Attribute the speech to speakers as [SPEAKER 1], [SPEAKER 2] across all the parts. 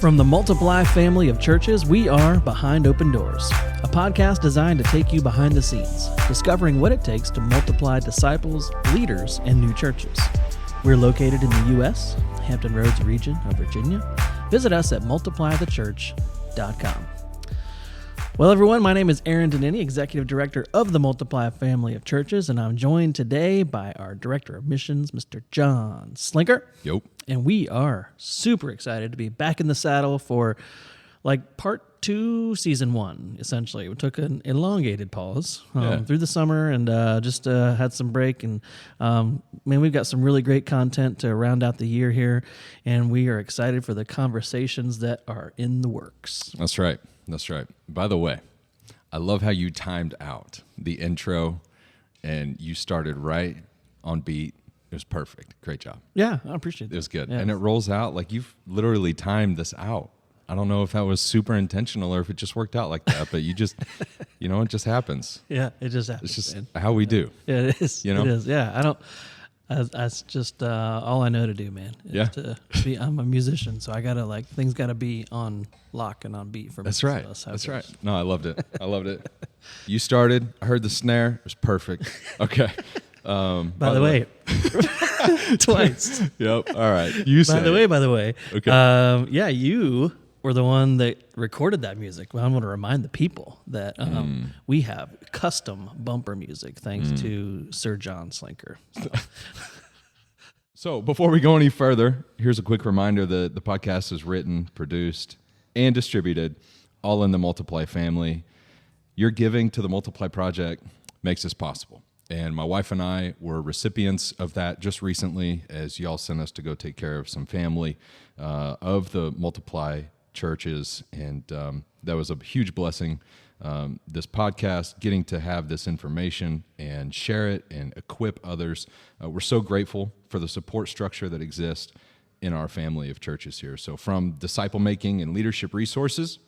[SPEAKER 1] From the Multiply family of churches, we are Behind Open Doors, a podcast designed to take you behind the scenes, discovering what it takes to multiply disciples, leaders, and new churches. We're located in the U.S., Hampton Roads region of Virginia. Visit us at multiplythechurch.com. Well, everyone, my name is Aaron Danini, Executive Director of the Multiply family of churches, and I'm joined today by our Director of Missions, Mr. John Slinker.
[SPEAKER 2] Yep.
[SPEAKER 1] And we are super excited to be back in the saddle for part 2, season 1, essentially. We took an elongated pause through the summer and just had some break. And we've got some really great content to round out the year here. And we are excited for the conversations that are in the works.
[SPEAKER 2] That's right. By the way, I love how you timed out the intro and you started right on beat. It was perfect. Great job.
[SPEAKER 1] Yeah, I appreciate that.
[SPEAKER 2] It was good.
[SPEAKER 1] Yeah.
[SPEAKER 2] And it rolls out like you've literally timed this out. I don't know if that was super intentional or if it just worked out like that, but you just, it just happens.
[SPEAKER 1] Yeah, it just happens.
[SPEAKER 2] It's just how we do.
[SPEAKER 1] Yeah, it is.
[SPEAKER 2] You know?
[SPEAKER 1] It is. Yeah, that's just all I know to do, man. I'm a musician, so I gotta things gotta be on lock and on beat for me.
[SPEAKER 2] That's right.
[SPEAKER 1] So
[SPEAKER 2] That's right. No, I loved it. You started. I heard the snare. It was perfect. Okay.
[SPEAKER 1] By the way, twice.
[SPEAKER 2] Yep. All right. You said.
[SPEAKER 1] By the way.
[SPEAKER 2] Okay.
[SPEAKER 1] You were the one that recorded that music. Well, I want to remind the people that we have custom bumper music thanks to Sir John Slinker.
[SPEAKER 2] So before we go any further, here's a quick reminder that the podcast is written, produced, and distributed all in the Multiply family. Your giving to the Multiply Project makes this possible. And my wife and I were recipients of that just recently as y'all sent us to go take care of some family of the Multiply churches. And that was a huge blessing. This podcast, getting to have this information and share it and equip others. We're so grateful for the support structure that exists in our family of churches here. So from disciple making and leadership resources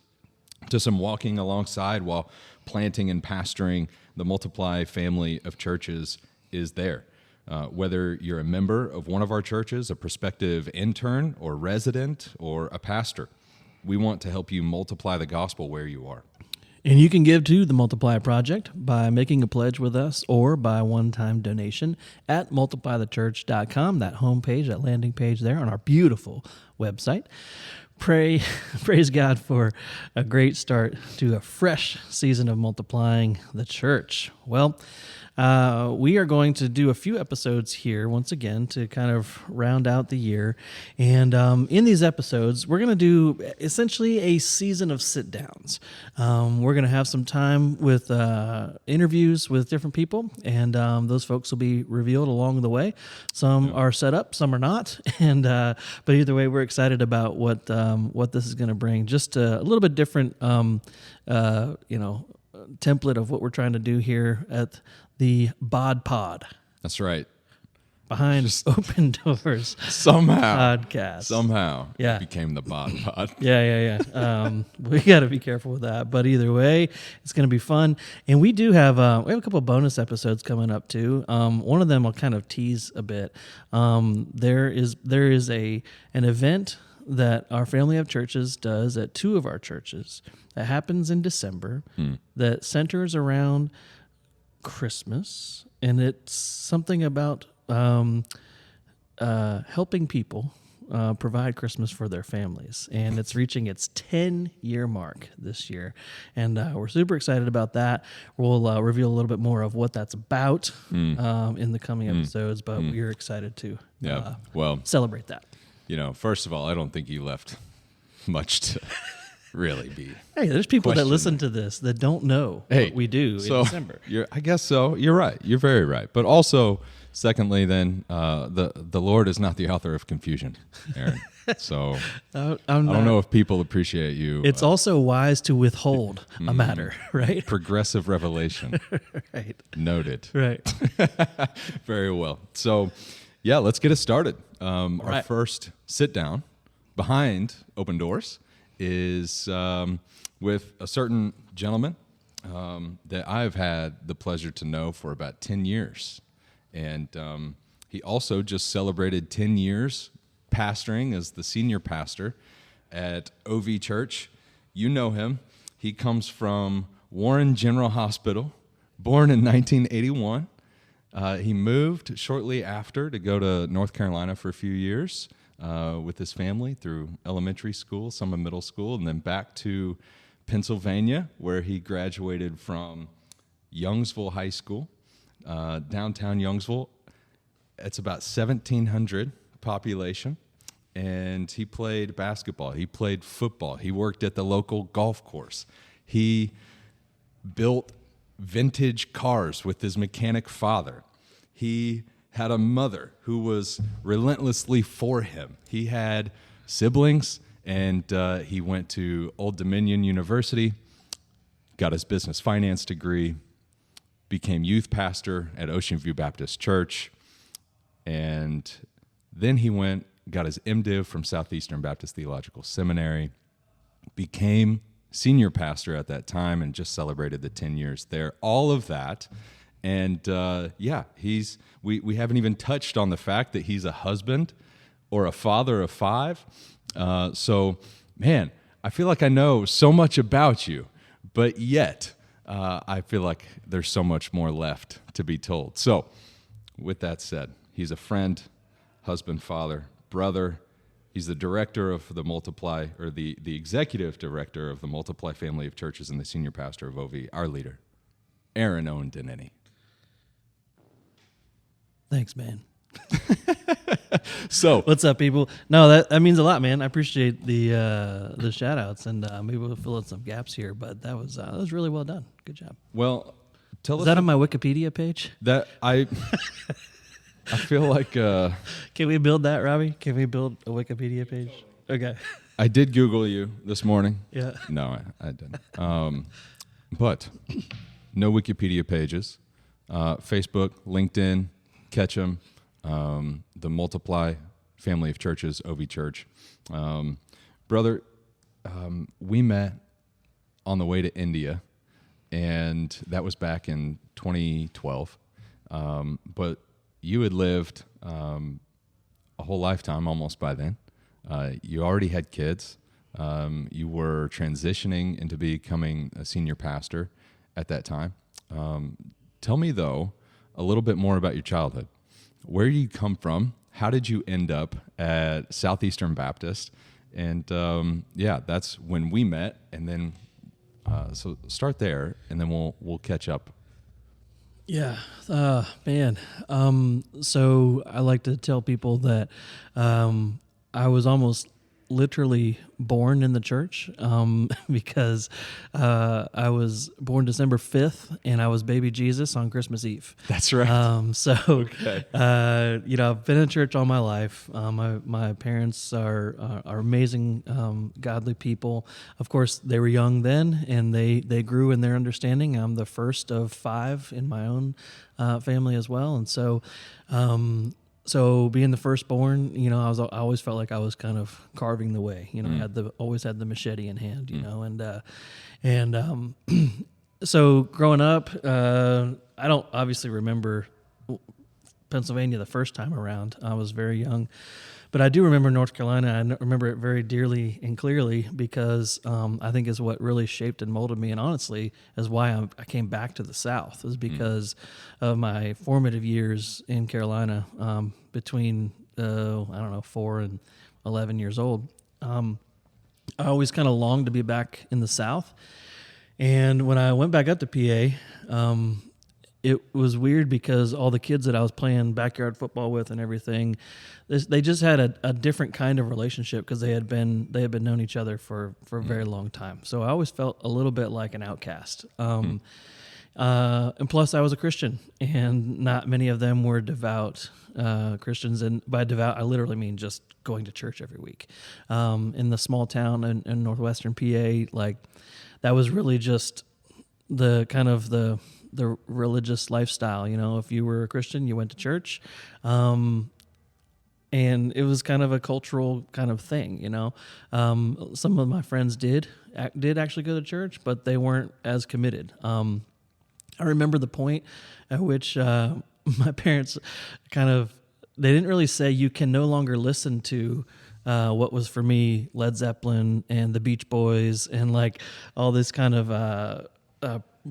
[SPEAKER 2] to some walking alongside while planting and pastoring, the Multiply family of churches is there. Whether you're a member of one of our churches, a prospective intern or resident, or a pastor, we want to help you multiply the gospel where you are.
[SPEAKER 1] And you can give to the Multiply Project by making a pledge with us or by a one-time donation at multiplythechurch.com, that homepage, that landing page there on our beautiful website. Praise God for a great start to a fresh season of multiplying the church. Well, we are going to do a few episodes here once again to kind of round out the year. And in these episodes, we're going to do essentially a season of sit-downs. We're going to have some time with interviews with different people, and those folks will be revealed along the way. Some are set up, some are not. And but either way, we're excited about what this is going to bring. Just a little bit different, template of what we're trying to do here at the Bod Pod.
[SPEAKER 2] That's right.
[SPEAKER 1] Behind Open Doors podcast.
[SPEAKER 2] Somehow
[SPEAKER 1] Yeah.
[SPEAKER 2] It became the Bod Pod.
[SPEAKER 1] Yeah. We got to be careful with that. But either way, it's going to be fun. And we do have a couple of bonus episodes coming up too. One of them I'll kind of tease a bit. There is an event that our family of churches does at 2 of our churches that happens in December that centers around Christmas, and it's something about helping people provide Christmas for their families, and it's reaching its 10-year mark this year, and we're super excited about that. We'll reveal a little bit more of what that's about in the coming episodes, but we're excited to celebrate that.
[SPEAKER 2] First of all, I don't think you left much to really be.
[SPEAKER 1] Hey, there's people that listen to this that don't know what we do in December.
[SPEAKER 2] I guess so. You're right. You're very right. But also, secondly, then the Lord is not the author of confusion, Aaron. So I don't know if people appreciate you.
[SPEAKER 1] It's also wise to withhold a matter, right?
[SPEAKER 2] Progressive revelation.
[SPEAKER 1] Right.
[SPEAKER 2] Noted.
[SPEAKER 1] Right.
[SPEAKER 2] Very well. So, yeah, let's get it started. Our first sit down behind Open Doors is with a certain gentleman that I've had the pleasure to know for about 10 years. And he also just celebrated 10 years pastoring as the senior pastor at OV Church. You know him. He comes from Warren General Hospital, born in 1981. He moved shortly after to go to North Carolina for a few years with his family through elementary school, some of middle school, and then back to Pennsylvania, where he graduated from Youngsville High School, downtown Youngsville. It's about 1,700 population, and he played basketball. He played football. He worked at the local golf course. He built vintage cars with his mechanic father. He had a mother who was relentlessly for him. He had siblings, and he went to Old Dominion University, got his business finance degree, became youth pastor at Ocean View Baptist Church, and then he got his MDiv from Southeastern Baptist Theological Seminary, became senior pastor at that time, and just celebrated the 10 years there. All of that. And we haven't even touched on the fact that he's a husband or a father of 5. So, man, I feel like I know so much about you, but yet I feel like there's so much more left to be told. So, with that said, he's a friend, husband, father, brother. He's the director of the Multiply, or the executive director of the Multiply family of churches, and the senior pastor of OV, our leader, Aaron Owen Deneny.
[SPEAKER 1] Thanks, man.
[SPEAKER 2] So,
[SPEAKER 1] what's up, people? No, that means a lot, man. I appreciate the shout outs, and maybe we'll fill in some gaps here, but that was really well done. Good job.
[SPEAKER 2] Well, tell us.
[SPEAKER 1] Is that on my Wikipedia page?
[SPEAKER 2] That I feel like
[SPEAKER 1] Can we build that, Robbie? Can we build a Wikipedia page? Okay.
[SPEAKER 2] I did Google you this morning.
[SPEAKER 1] Yeah.
[SPEAKER 2] No, I didn't. But no Wikipedia pages. Facebook, LinkedIn, catch them. The Multiply family of churches, OV Church. Brother, we met on the way to India, and that was back in 2012. But you had lived a whole lifetime almost by then. You already had kids. You were transitioning into becoming a senior pastor at that time. Tell me, though, a little bit more about your childhood. Where did you come from? How did you end up at Southeastern Baptist? And that's when we met. And then, so start there, and then we'll catch up.
[SPEAKER 1] Yeah, man. So I like to tell people that I was almost literally born in the church because I was born December 5th, and I was baby Jesus on Christmas Eve.
[SPEAKER 2] That's right.
[SPEAKER 1] Okay. I've been in church all my life. My parents are amazing, godly people. Of course, they were young then, and they grew in their understanding. I'm the first of 5 in my own family as well, and so being the firstborn, I always felt like I was kind of carving the way. I always had the machete in hand. And so growing up, I don't obviously remember Pennsylvania the first time around. I was very young, but I do remember North Carolina. I remember it very dearly and clearly because I think is what really shaped and molded me, and honestly is why I came back to the South, is because of my formative years in Carolina between 4 and 11 years old. I always kind of longed to be back in the South, and when I went back up to PA, it was weird because all the kids that I was playing backyard football with and everything, they just had a different kind of relationship because they had been known each other for a very long time. So I always felt a little bit like an outcast. And plus I was a Christian, and not many of them were devout Christians. And by devout, I literally mean just going to church every week. In the small town in northwestern PA, like that was really just the kind of the religious lifestyle. If you were a Christian, you went to church, and it was kind of a cultural kind of thing. Some of my friends did actually go to church, but they weren't as committed. I remember the point at which my parents they didn't really say you can no longer listen to what was for me Led Zeppelin and the Beach Boys and like all this kind of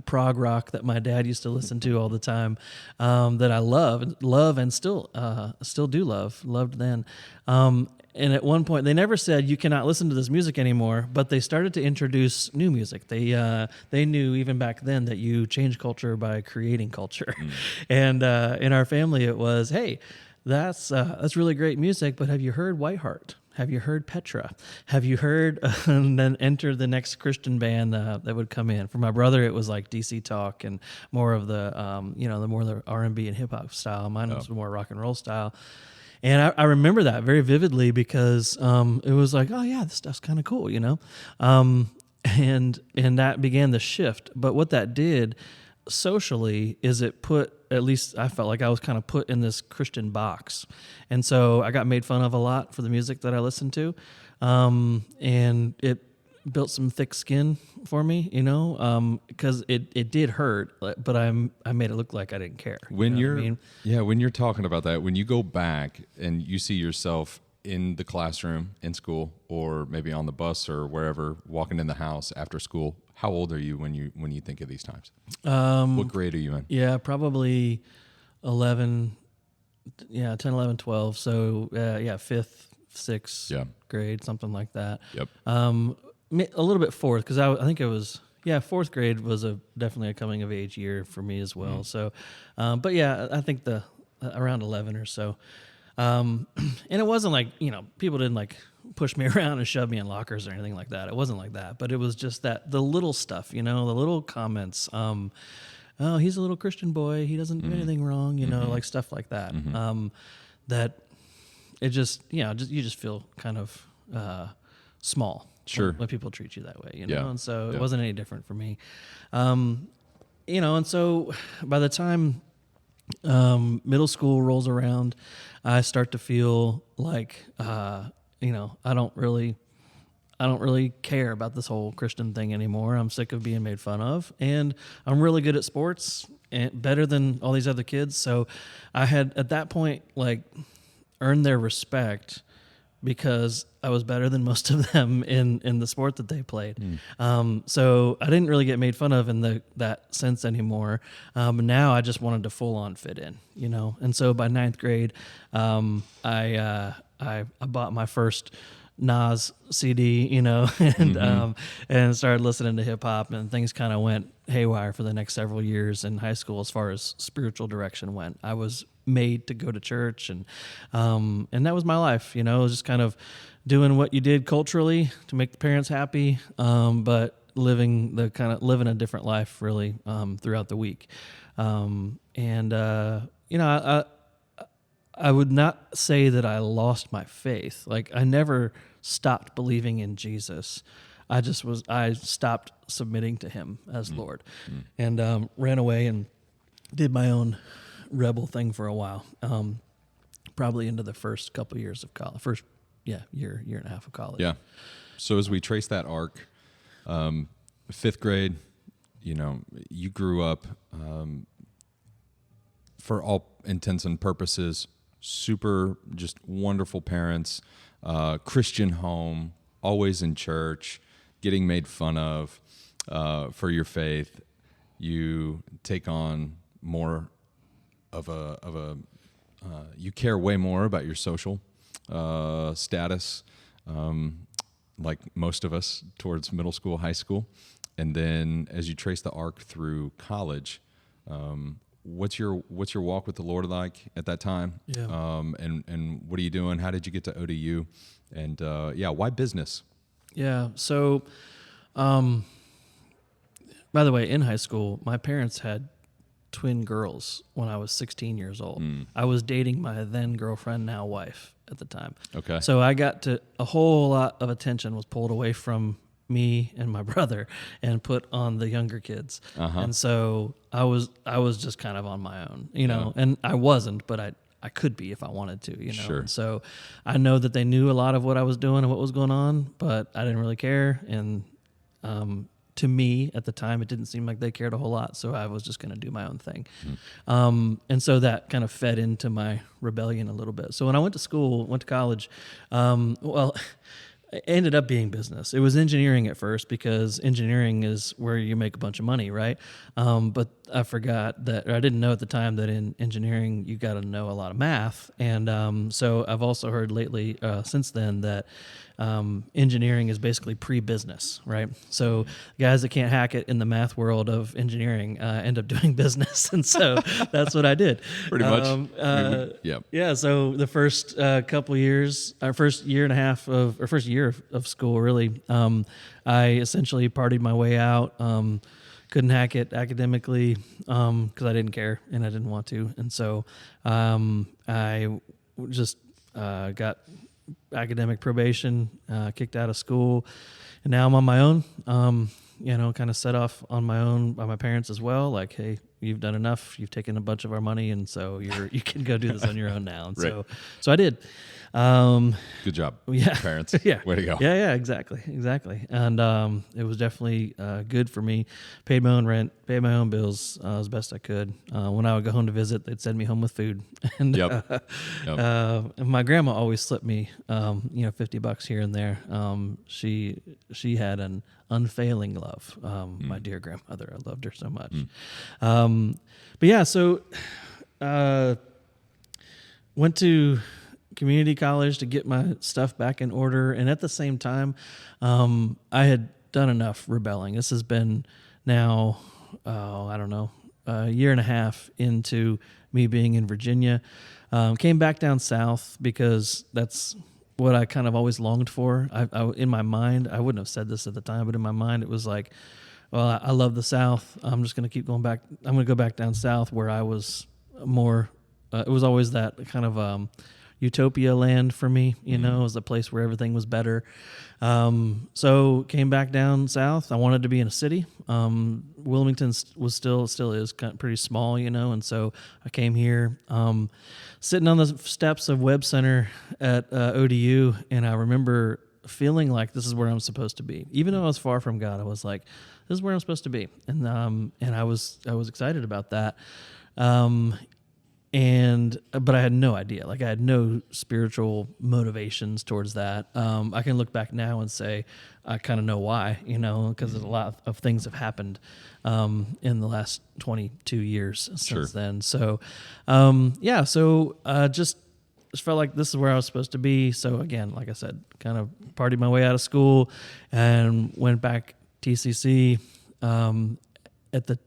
[SPEAKER 1] prog rock that my dad used to listen to all the time, that I love and still loved then. And at one point, they never said you cannot listen to this music anymore, but they started to introduce new music. They knew even back then that you change culture by creating culture. And in our family, it was, hey, that's really great music, but have you heard Whiteheart? Have you heard Petra? Have you heard? And then enter the next Christian band that would come in. For my brother, it was like DC Talk and more of the the R&B and hip hop style. Mine was more rock and roll style. And I remember that very vividly because it was like, oh yeah, this stuff's kind of cool, and that began the shift. But what that did socially is it put, at least I felt like I was kind of put in this Christian box. And so I got made fun of a lot for the music that I listened to. And it built some thick skin for me, because it did hurt, but I made it look like I didn't care.
[SPEAKER 2] When when you're talking about that, when you go back and you see yourself in the classroom in school or maybe on the bus or wherever, walking in the house after school, how old are you when you think of these times? What grade are you in?
[SPEAKER 1] Yeah, probably 11, 10, 11, 12. So, 5th, 6th grade, something like that.
[SPEAKER 2] Yep.
[SPEAKER 1] A little bit fourth, because I think it was, fourth grade was definitely a coming of age year for me as well. So, but yeah, I think around 11 or so. And it wasn't like, people didn't like push me around and shove me in lockers or anything like that. It wasn't like that, but it was just the little stuff, the little comments. Oh, he's a little Christian boy. He doesn't do anything wrong, like stuff like that. That it just, you just feel kind of small.
[SPEAKER 2] Sure.
[SPEAKER 1] When people treat you that way,
[SPEAKER 2] Yeah.
[SPEAKER 1] And so it wasn't any different for me. And so by the time middle school rolls around, I start to feel like, I don't really care about this whole Christian thing anymore. I'm sick of being made fun of, and I'm really good at sports and better than all these other kids. So I had at that point like earned their respect because I was better than most of them in the sport that they played. So I didn't really get made fun of in that sense anymore. Now I just wanted to full on fit in, And so by 9th grade, I bought my first Nas CD, and started listening to hip hop, and things kind of went haywire for the next several years in high school as far as spiritual direction went. I was made to go to church, and that was my life. It was just kind of doing what you did culturally to make the parents happy, but living a different life really throughout the week. I would not say that I lost my faith. Like I never stopped believing in Jesus. I stopped submitting to him as Lord, and ran away and did my own rebel thing for a while. Probably into the first couple of years of college, year and a half of college.
[SPEAKER 2] Yeah. So as we trace that arc, 5th grade, you grew up, for all intents and purposes, super just wonderful parents, Christian home, always in church, getting made fun of for your faith. You take on more of a you care way more about your social status, like most of us towards middle school, high school. And then as you trace the arc through college, what's your walk with the Lord like at that time?
[SPEAKER 1] Yeah.
[SPEAKER 2] And what are you doing? How did you get to ODU? And why business?
[SPEAKER 1] Yeah. So, by the way, in high school, my parents had twin girls when I was 16 years old. I was dating my then girlfriend, now wife at the time.
[SPEAKER 2] Okay.
[SPEAKER 1] So I got a whole lot of attention was pulled away from me and my brother and put on the younger kids. And so I was just kind of on my own, and I wasn't, but I could be if I wanted to,
[SPEAKER 2] Sure.
[SPEAKER 1] And so I know that they knew a lot of what I was doing and what was going on, but I didn't really care. And to me at the time, it didn't seem like they cared a whole lot, so I was just going to do my own thing. And so that kind of fed into my rebellion a little bit. So when I went to college, it ended up being business. It was engineering at first because engineering is where you make a bunch of money, right? But I forgot that, or I didn't know at the time that in engineering you got to know a lot of math. And so I've also heard lately, since then, that engineering is basically pre-business, right? So guys that can't hack it in the math world of engineering end up doing business, and so that's what I did.
[SPEAKER 2] Pretty much. Yeah.
[SPEAKER 1] Yeah. So the first couple years, our first year and a half or first year of school, really, I essentially partied my way out. Couldn't hack it academically because I didn't care and I didn't want to, and so I just got academic probation, kicked out of school, and now I'm on my own. Kind of set off on my own by my parents as well. Like, hey, you've done enough. You've taken a bunch of our money, and so you can go do this on your own now. And
[SPEAKER 2] Right.
[SPEAKER 1] so I did.
[SPEAKER 2] Good job,
[SPEAKER 1] Yeah.
[SPEAKER 2] parents.
[SPEAKER 1] Yeah.
[SPEAKER 2] Way to go.
[SPEAKER 1] Yeah, exactly. And it was definitely good for me. Paid my own rent, paid my own bills as best I could. When I would go home to visit, they'd send me home with food. And
[SPEAKER 2] Yep.
[SPEAKER 1] and my grandma always slipped me, $50 here and there. She had an unfailing love. My dear grandmother, I loved her so much. But yeah, so went to community college to get my stuff back in order, and at the same time, I had done enough rebelling. This has been now, I don't know, a year and a half into me being in Virginia. Came back down south because that's what I kind of always longed for. I in my mind, I wouldn't have said this at the time, but in my mind, it was like, well, I love the South. I'm just going to keep going back. I'm going to go back down south where I was more. It was always that kind of utopia land for me. It was a place where everything was better. So came back down south. I wanted to be in a city. Wilmington still is kind of pretty small, and so I came here. Sitting on the steps of Webb Center at ODU, and I remember feeling like this is where I'm supposed to be. Even though I was far from God, I was like, this is where I'm supposed to be. And I was excited about that. But I had no idea. Like, I had no spiritual motivations towards that. I can look back now and say I kind of know why, because a lot of things have happened in the last 22 years since then. So, just felt like this is where I was supposed to be. So again, like I said, kind of partied my way out of school and went back TCC. At the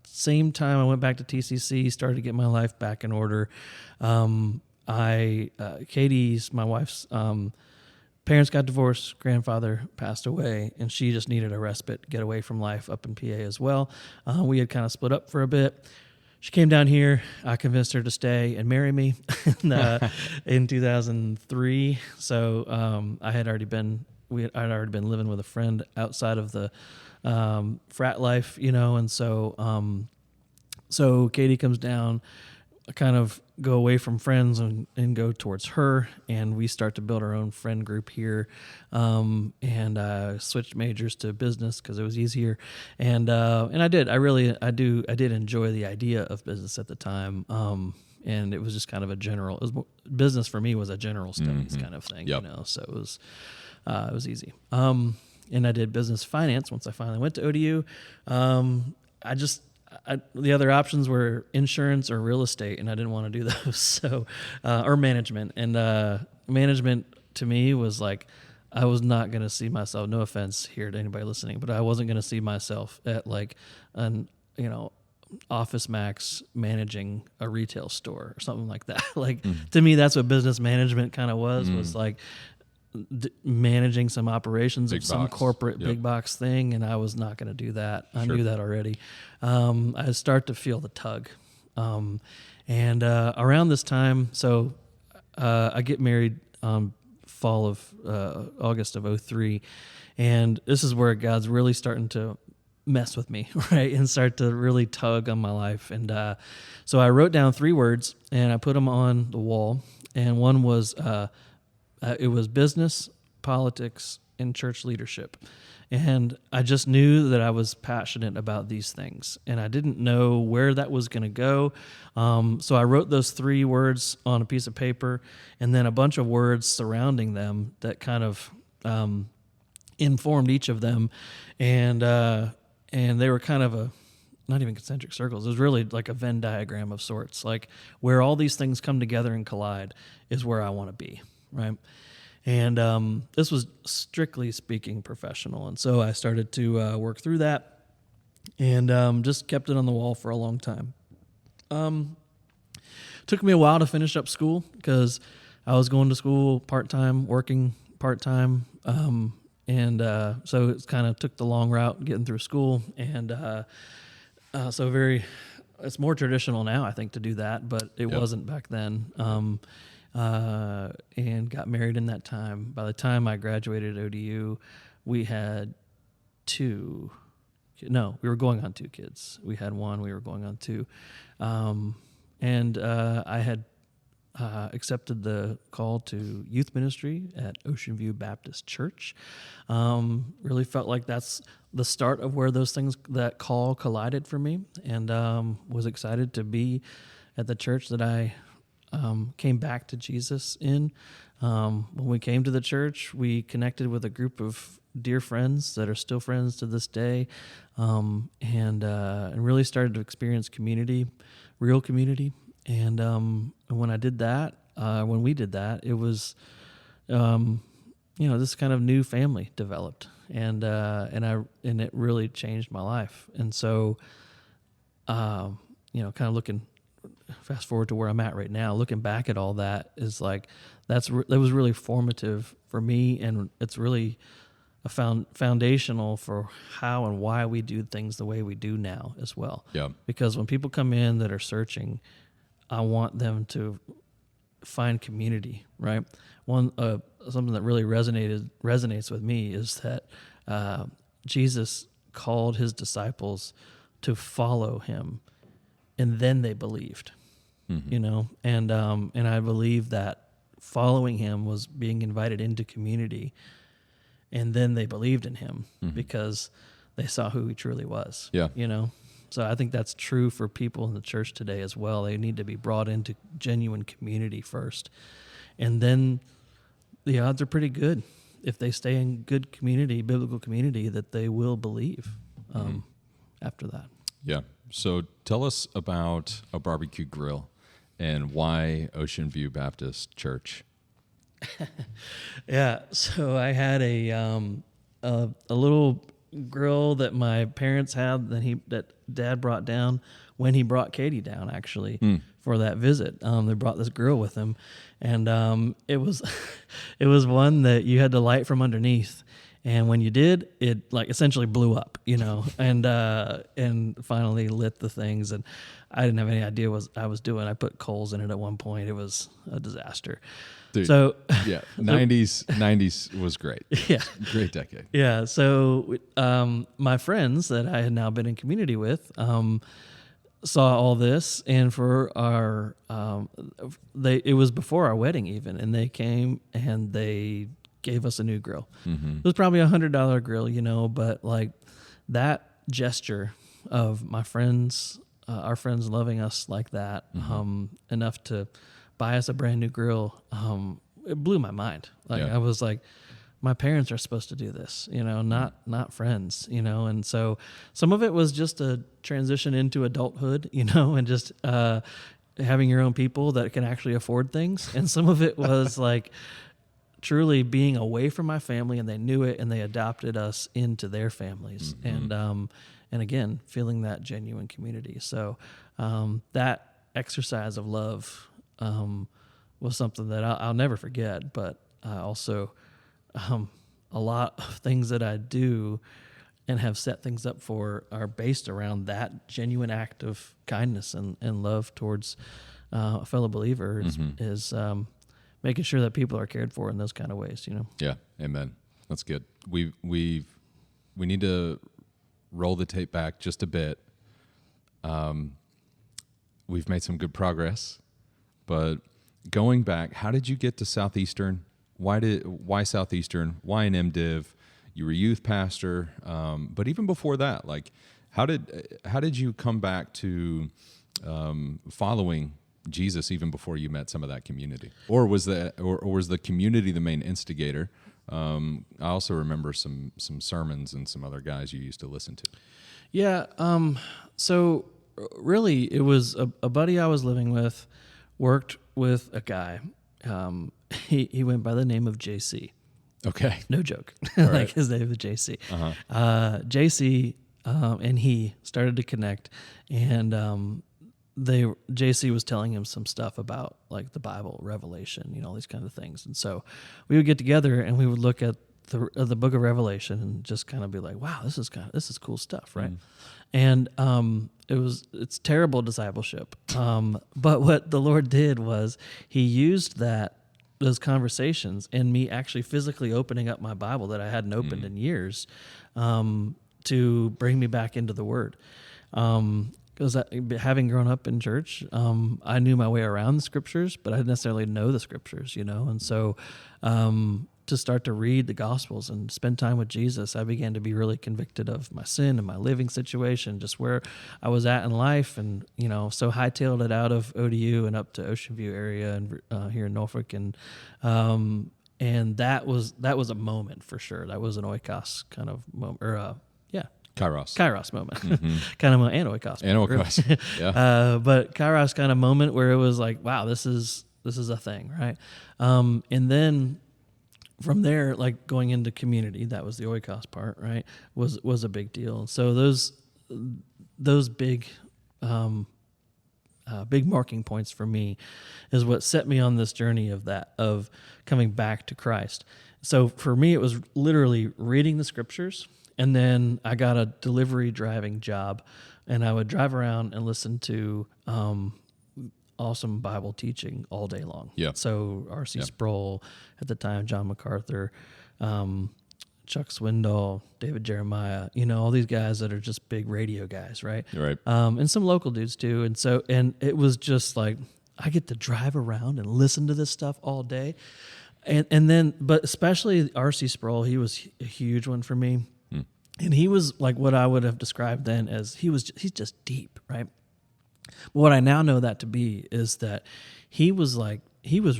[SPEAKER 1] same time I went back to TCC, started to get my life back in order. Katie's, my wife's, parents got divorced, grandfather passed away, and she just needed a respite, get away from life up in PA as well. We had kind of split up for a bit. She came down here. I convinced her to stay and marry me in 2003. So I'd already been living with a friend outside of the frat life, and so Katie comes down. I kind of go away from friends and go towards her, and we start to build our own friend group here. And I switched majors to business because it was easier, and I did enjoy the idea of business at the time. And it was just kind of business for me was a general studies kind of thing, so it was easy. And I did business finance once I finally went to ODU. The other options were insurance or real estate, and I didn't want to do those. So, or management. And management to me was like, I was not going to see myself, no offense here to anybody listening, but I wasn't going to see myself at like Office Max managing a retail store or something like that. To me, that's what business management kind of was like managing some operations of some corporate big box thing, and I was not going to do that. I knew that already. I start to feel the tug, and around this time, so I get married fall of August of 2003, and this is where God's really starting to mess with me, right, and start to really tug on my life. And so I wrote down 3 words and I put them on the wall, and one was it was business, politics, and church leadership. And I just knew that I was passionate about these things, and I didn't know where that was going to go. So I wrote those 3 words on a piece of paper, and then a bunch of words surrounding them that kind of informed each of them, and they were kind of not even concentric circles. It was really like a Venn diagram of sorts, like where all these things come together and collide is where I want to be, right? And this was strictly speaking professional. And so I started to work through that and just kept it on the wall for a long time. Took me a while to finish up school because I was going to school part-time, working part-time. So it kind of took the long route getting through school. And it's more traditional now, I think, to do that, but it wasn't back then. And got married in that time. By the time I graduated at ODU, we had 2. No, we were going on 2 kids. We had 1. We were going on 2. I had accepted the call to youth ministry at Ocean View Baptist Church. Really felt like that's the start of where that call collided for me, and was excited to be at the church that I came back to Jesus in. When we came to the church, we connected with a group of dear friends that are still friends to this day, and really started to experience community, real community. And when I did that, when we did that, it was, this kind of new family developed, and it really changed my life. And so, kind of looking fast forward to where I'm at right now, looking back at all that is like, that was really formative for me. And it's really a foundational for how and why we do things the way we do now as well.
[SPEAKER 2] Yeah.
[SPEAKER 1] Because when people come in that are searching, I want them to find community, right? Something that really resonates with me is that Jesus called his disciples to follow him, and then they believed. And I believe that following him was being invited into community, and then they believed in him because they saw who he truly was.
[SPEAKER 2] Yeah.
[SPEAKER 1] So I think that's true for people in the church today as well. They need to be brought into genuine community first, and then the odds are pretty good if they stay in good community, biblical community, that they will believe after that.
[SPEAKER 2] Yeah. So tell us about a barbecue grill and why Ocean View Baptist Church.
[SPEAKER 1] Yeah. So I had a little grill that my parents had that Dad brought down when he brought Katie down, actually, for that visit. They brought this grill with him, and it was one that you had to light from underneath. And when you did, it like essentially blew up, and finally lit the things. And I didn't have any idea what I was doing. I put coals in it at one point. It was a disaster.
[SPEAKER 2] Dude,
[SPEAKER 1] so
[SPEAKER 2] yeah, 90s was great.
[SPEAKER 1] Yeah,
[SPEAKER 2] great decade.
[SPEAKER 1] Yeah. So my friends that I had now been in community with saw all this, and for our it was before our wedding even, and they came and they gave us a new grill. It was probably $100 grill, but like that gesture of my friends, our friends loving us like that, enough to buy us a brand new grill, it blew my mind. Like I was like, my parents are supposed to do this, not friends, and so some of it was just a transition into adulthood, and just having your own people that can actually afford things, and some of it was like truly being away from my family, and they knew it, and they adopted us into their families, and again, feeling that genuine community. So that exercise of love was something that I'll never forget, but also a lot of things that I do and have set things up for are based around that genuine act of kindness and love towards a fellow believer is making sure that people are cared for in those kind of ways,
[SPEAKER 2] Yeah, amen. That's good. We need to roll the tape back just a bit. We've made some good progress, but going back, how did you get to Southeastern? Why Southeastern? Why an MDiv? you were youth pastor, but even before that, like how did you come back to following Jesus even before you met some of that community, or was the community the main instigator? I also remember some sermons and some other guys you used to listen to.
[SPEAKER 1] Yeah. So really, it was a buddy I was living with worked with a guy. He went by the name of JC.
[SPEAKER 2] Okay.
[SPEAKER 1] No joke.
[SPEAKER 2] Right.
[SPEAKER 1] Like his name was JC.
[SPEAKER 2] Uh-huh.
[SPEAKER 1] JC and he started to connect, and JC was telling him some stuff about like the Bible, Revelation, all these kind of things. And so we would get together and we would look at the book of Revelation and just kind of be like, wow, this is cool stuff, right? And it's terrible discipleship. But what the Lord did was he used those conversations and me actually physically opening up my Bible that I hadn't opened in years, to bring me back into the Word. Because having grown up in church, I knew my way around the Scriptures, but I didn't necessarily know the Scriptures, And so to start to read the Gospels and spend time with Jesus, I began to be really convicted of my sin and my living situation, just where I was at in life. And, so hightailed it out of ODU and up to Ocean View area and here in Norfolk. And that was a moment for sure. That was an oikos kind of moment, Kairos moment, kind of an oikos.
[SPEAKER 2] Oikos, yeah.
[SPEAKER 1] But Kairos kind of moment where it was like, wow, this is a thing, right? And then from there, like going into community, that was the oikos part, right? Was a big deal. So those big marking points for me is what set me on this journey of coming back to Christ. So for me, it was literally reading the Scriptures. And then I got a delivery driving job, and I would drive around and listen to awesome Bible teaching all day long.
[SPEAKER 2] Yeah.
[SPEAKER 1] So R.C. Sproul, at the time, John MacArthur, Chuck Swindoll, David Jeremiah, all these guys that are just big radio guys, right?
[SPEAKER 2] Right.
[SPEAKER 1] And some local dudes too. And it was just like, I get to drive around and listen to this stuff all day. And then, but especially R.C. Sproul, he was a huge one for me. And he was like what I would have described then as he's just deep, right? But what I now know that to be is that he was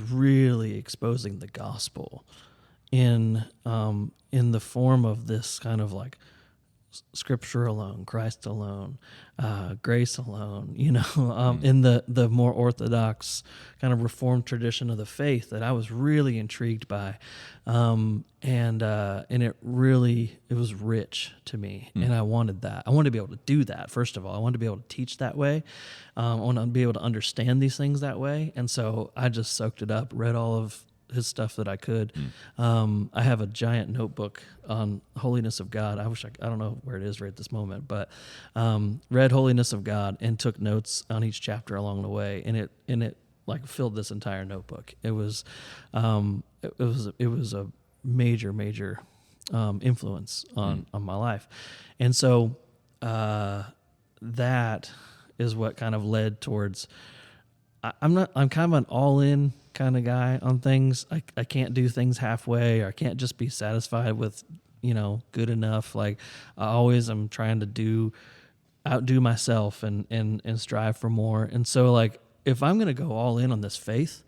[SPEAKER 1] really exposing the gospel in the form of this kind of like Scripture alone, Christ alone, grace alone, in the more orthodox kind of Reformed tradition of the faith that I was really intrigued by, and it was rich to me, and I wanted that. I wanted to be able to do that. First of all, I wanted to be able to teach that way. I wanted to be able to understand these things that way, and so I just soaked it up, read all of his stuff that I could. I have a giant notebook on holiness of God. I don't know where it is right at this moment, but read Holiness of God and took notes on each chapter along the way, and it like filled this entire notebook. It was a major influence on my life, and so that is what kind of led towards. I'm kind of an all-in kind of guy on things. I can't do things halfway, or I can't just be satisfied with, good enough. Like I always am trying to outdo myself and strive for more. And so like, if I'm going to go all in on this faith,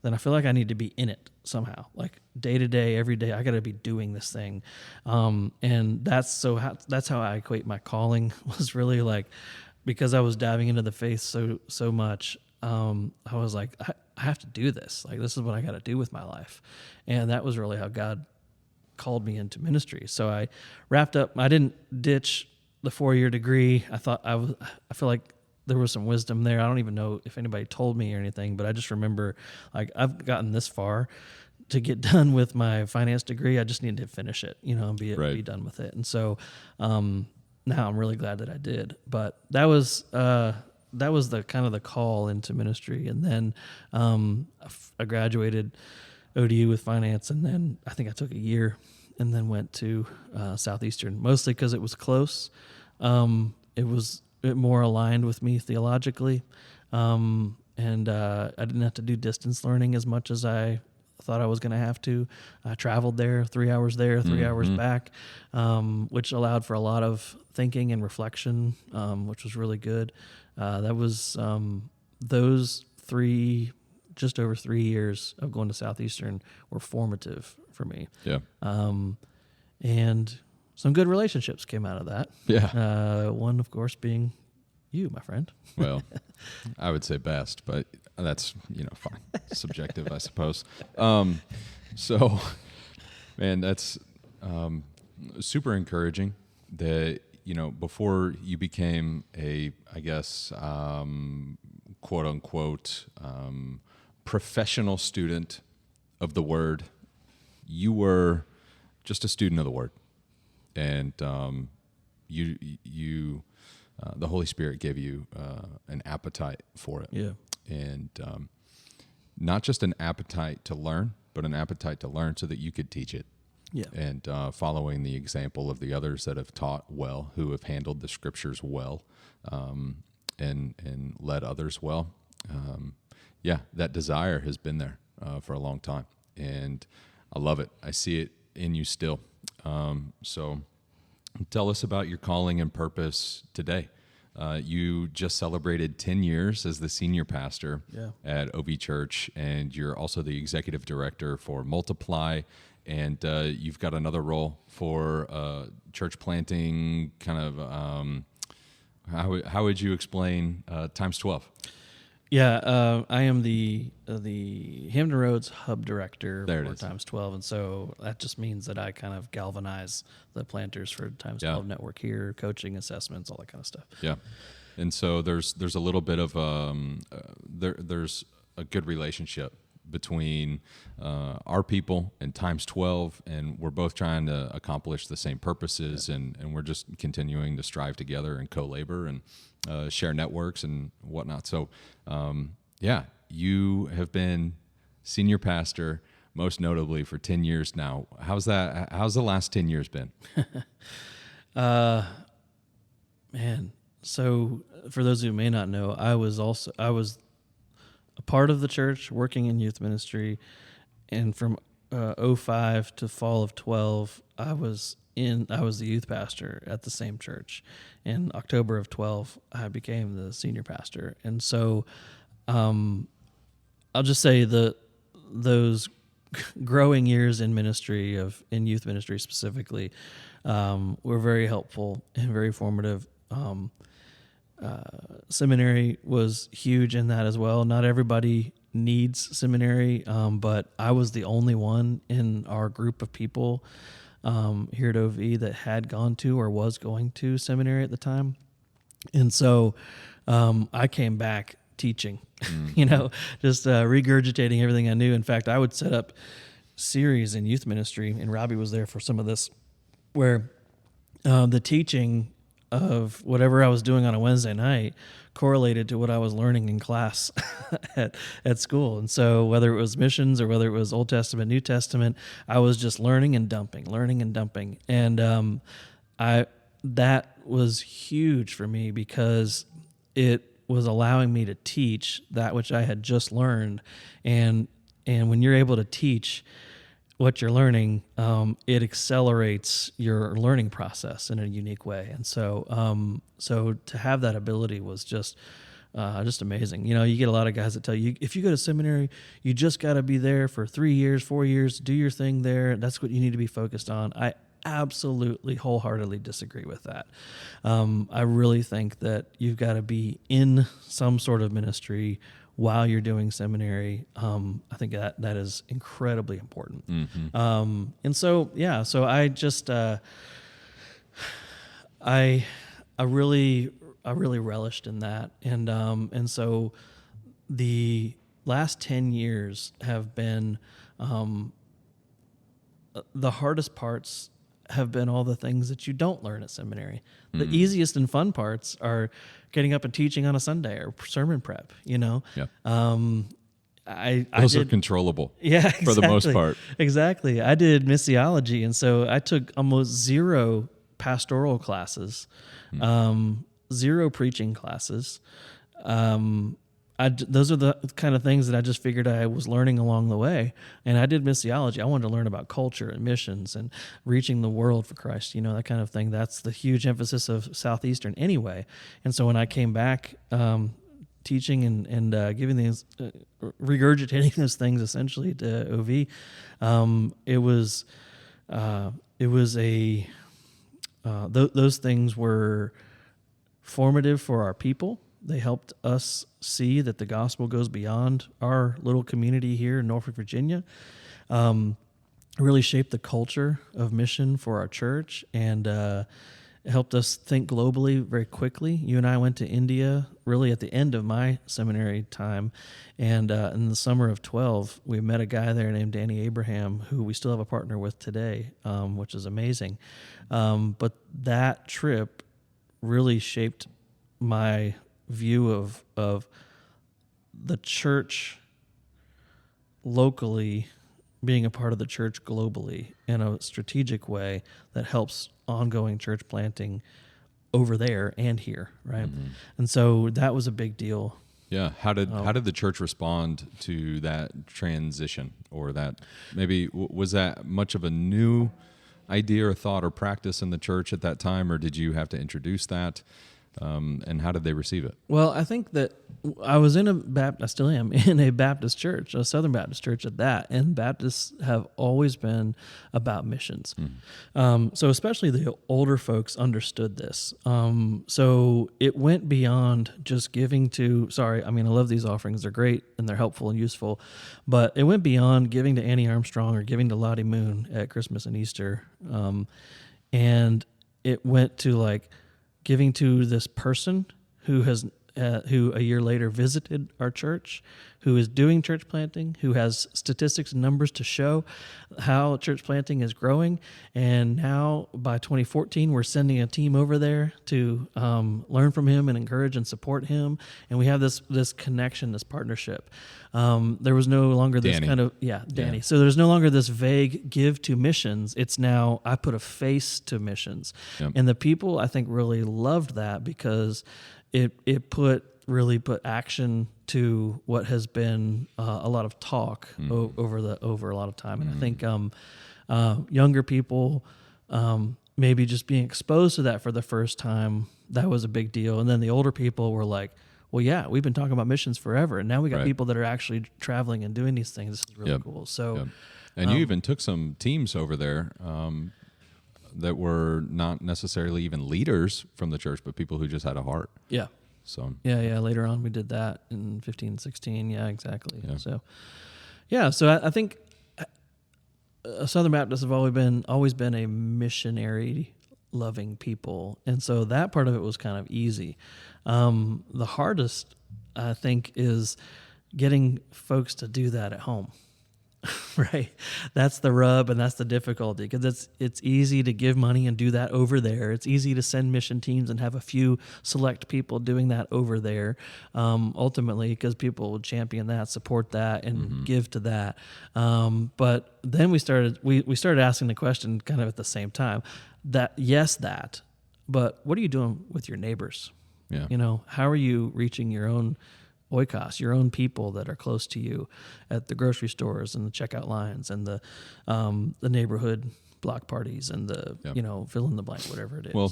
[SPEAKER 1] then I feel like I need to be in it somehow, like day to day, every day. I got to be doing this thing. And that's how I equate my calling was really like, because I was diving into the faith so much. I was like, I have to do this. Like, this is what I got to do with my life. And that was really how God called me into ministry. So I wrapped up. I didn't ditch the 4-year degree. I feel like there was some wisdom there. I don't even know if anybody told me or anything, but I just remember like I've gotten this far to get done with my finance degree. I just needed to finish it, and be done with it. And so, now I'm really glad that I did, but that was the kind of the call into ministry. And then I graduated ODU with finance, and then I think I took a year and then went to Southeastern, mostly because it was close. It more aligned with me theologically, and I didn't have to do distance learning as much as I thought I was going to have to. I traveled there, 3 hours there, 3 hours back, which allowed for a lot of thinking and reflection, which was really good. That was those just over 3 years of going to Southeastern were formative for me.
[SPEAKER 2] Yeah.
[SPEAKER 1] And some good relationships came out of that.
[SPEAKER 2] Yeah.
[SPEAKER 1] One, of course, being you, my friend.
[SPEAKER 2] Well, I would say best, but that's, fine. Subjective, I suppose. So, man, that's super encouraging that, before you became a, I guess, quote unquote, professional student of the word, you were just a student of the word. And you the Holy Spirit gave you an appetite for it.
[SPEAKER 1] Yeah.
[SPEAKER 2] And not just an appetite to learn, but an appetite to learn so that you could teach it.
[SPEAKER 1] Yeah.
[SPEAKER 2] And following the example of the others that have taught well, who have handled the scriptures well, and led others well. That desire has been there for a long time. And I love it. I see it in you still. So tell us about your calling and purpose today. You just celebrated 10 years as the senior pastor at OV Church, and you're also the executive director for Multiply, and you've got another role for church planting, kind of, how would you explain times 12?
[SPEAKER 1] Yeah, I am the Hampton Roads Hub Director
[SPEAKER 2] There it
[SPEAKER 1] for
[SPEAKER 2] is.
[SPEAKER 1] Times 12, and so that just means that I kind of galvanize the planters for Times 12 Network here, coaching, assessments, all that kind of stuff.
[SPEAKER 2] Yeah, and so there's a little bit of there's a good relationship between our people and Times 12, and we're both trying to accomplish the same purposes, and we're just continuing to strive together and co-labor and share networks and whatnot. So, you have been senior pastor, most notably for 10 years now. How's the last 10 years been?
[SPEAKER 1] Man, so for those who may not know, I was a part of the church working in youth ministry, and from 05 to fall of 12, I was the youth pastor at the same church. In October of 12, I became the senior pastor. And so I'll just say those growing years in ministry, in youth ministry specifically, were very helpful and very formative. Seminary was huge in that as well. Not everybody needs seminary, but I was the only one in our group of people here at OV that had gone to or was going to seminary at the time. And so I came back teaching, just regurgitating everything I knew. In fact, I would set up series in youth ministry, and Robbie was there for some of this, where the teaching of whatever I was doing on a Wednesday night correlated to what I was learning in class at school. And so whether it was missions or whether it was Old Testament, New Testament, I was just learning and dumping. And that was huge for me, because it was allowing me to teach that which I had just learned. And when you're able to teach what you're learning, it accelerates your learning process in a unique way. And so, so to have that ability was just amazing. You get a lot of guys that tell you, if you go to seminary, you just got to be there for 3 years, 4 years, do your thing there. That's what you need to be focused on. I absolutely wholeheartedly disagree with that. I really think that you've got to be in some sort of ministry while you're doing seminary. I think that is incredibly important. Mm-hmm. And so, so I just, I really relished in that. And so the last 10 years have been, the hardest parts have been all the things that you don't learn at seminary. The easiest and fun parts are getting up and teaching on a Sunday or sermon prep,
[SPEAKER 2] Yeah.
[SPEAKER 1] Those
[SPEAKER 2] are controllable.
[SPEAKER 1] Yeah, exactly.
[SPEAKER 2] For the most part.
[SPEAKER 1] Exactly. I did missiology, and so I took almost zero pastoral classes, zero preaching classes. those are the kind of things that I just figured I was learning along the way. And I did missiology. I wanted to learn about culture and missions and reaching the world for Christ, that kind of thing. That's the huge emphasis of Southeastern anyway. And so when I came back, teaching and giving these, regurgitating those things essentially to OV, those things were formative for our people. They helped us see that the gospel goes beyond our little community here in Norfolk, Virginia. Really shaped the culture of mission for our church, and it helped us think globally very quickly. You and I went to India really at the end of my seminary time, and in the summer of 12, we met a guy there named Danny Abraham, who we still have a partner with today, which is amazing. But that trip really shaped my view of the church locally being a part of the church globally in a strategic way that helps ongoing church planting over there and here, right? Mm-hmm. And so that was a big deal.
[SPEAKER 2] Yeah. How did the church respond to that transition, or that maybe was that much of a new idea or thought or practice in the church at that time, or did you have to introduce that? And how did they receive it?
[SPEAKER 1] Well, I think that I still am in a Baptist church, a Southern Baptist church at that, and Baptists have always been about missions. So especially the older folks understood this. So it went beyond just giving to, I love these offerings. They're great and they're helpful and useful, but it went beyond giving to Annie Armstrong or giving to Lottie Moon at Christmas and Easter. And it went to giving to this person who a year later visited our church, who is doing church planting, who has statistics and numbers to show how church planting is growing. And now by 2014, we're sending a team over there to learn from him and encourage and support him. And we have this connection, this partnership. There was no longer this Danny. Danny. Yeah. So there's no longer this vague give to missions. It's now I put a face to missions. Yep. And the people, I think, really loved that because it really put action to what has been a lot of talk over a lot of time. And I think younger people maybe just being exposed to that for the first time, that was a big deal. And then the older people were like, well, yeah, we've been talking about missions forever, and now we got people that are actually traveling and doing these things. This is really cool. So,
[SPEAKER 2] and you even took some teams over there that were not necessarily even leaders from the church, but people who just had a heart.
[SPEAKER 1] Yeah.
[SPEAKER 2] So
[SPEAKER 1] later on we did that in 15, 16. Yeah, exactly. Yeah. So I think Southern Baptists have always been a missionary loving people, and so that part of it was kind of easy. The hardest, I think, is getting folks to do that at home. Right, that's the rub, and that's the difficulty, because it's easy to give money and do that over there. It's easy to send mission teams and have a few select people doing that over there. Ultimately, because people would champion that, support that, and give to that. But then we started asking the question kind of at the same time that but what are you doing with your neighbors? Yeah, how are you reaching your own oikos, your own people that are close to you at the grocery stores and the checkout lines and the neighborhood block parties and the fill in the blank, whatever it is.
[SPEAKER 2] Well,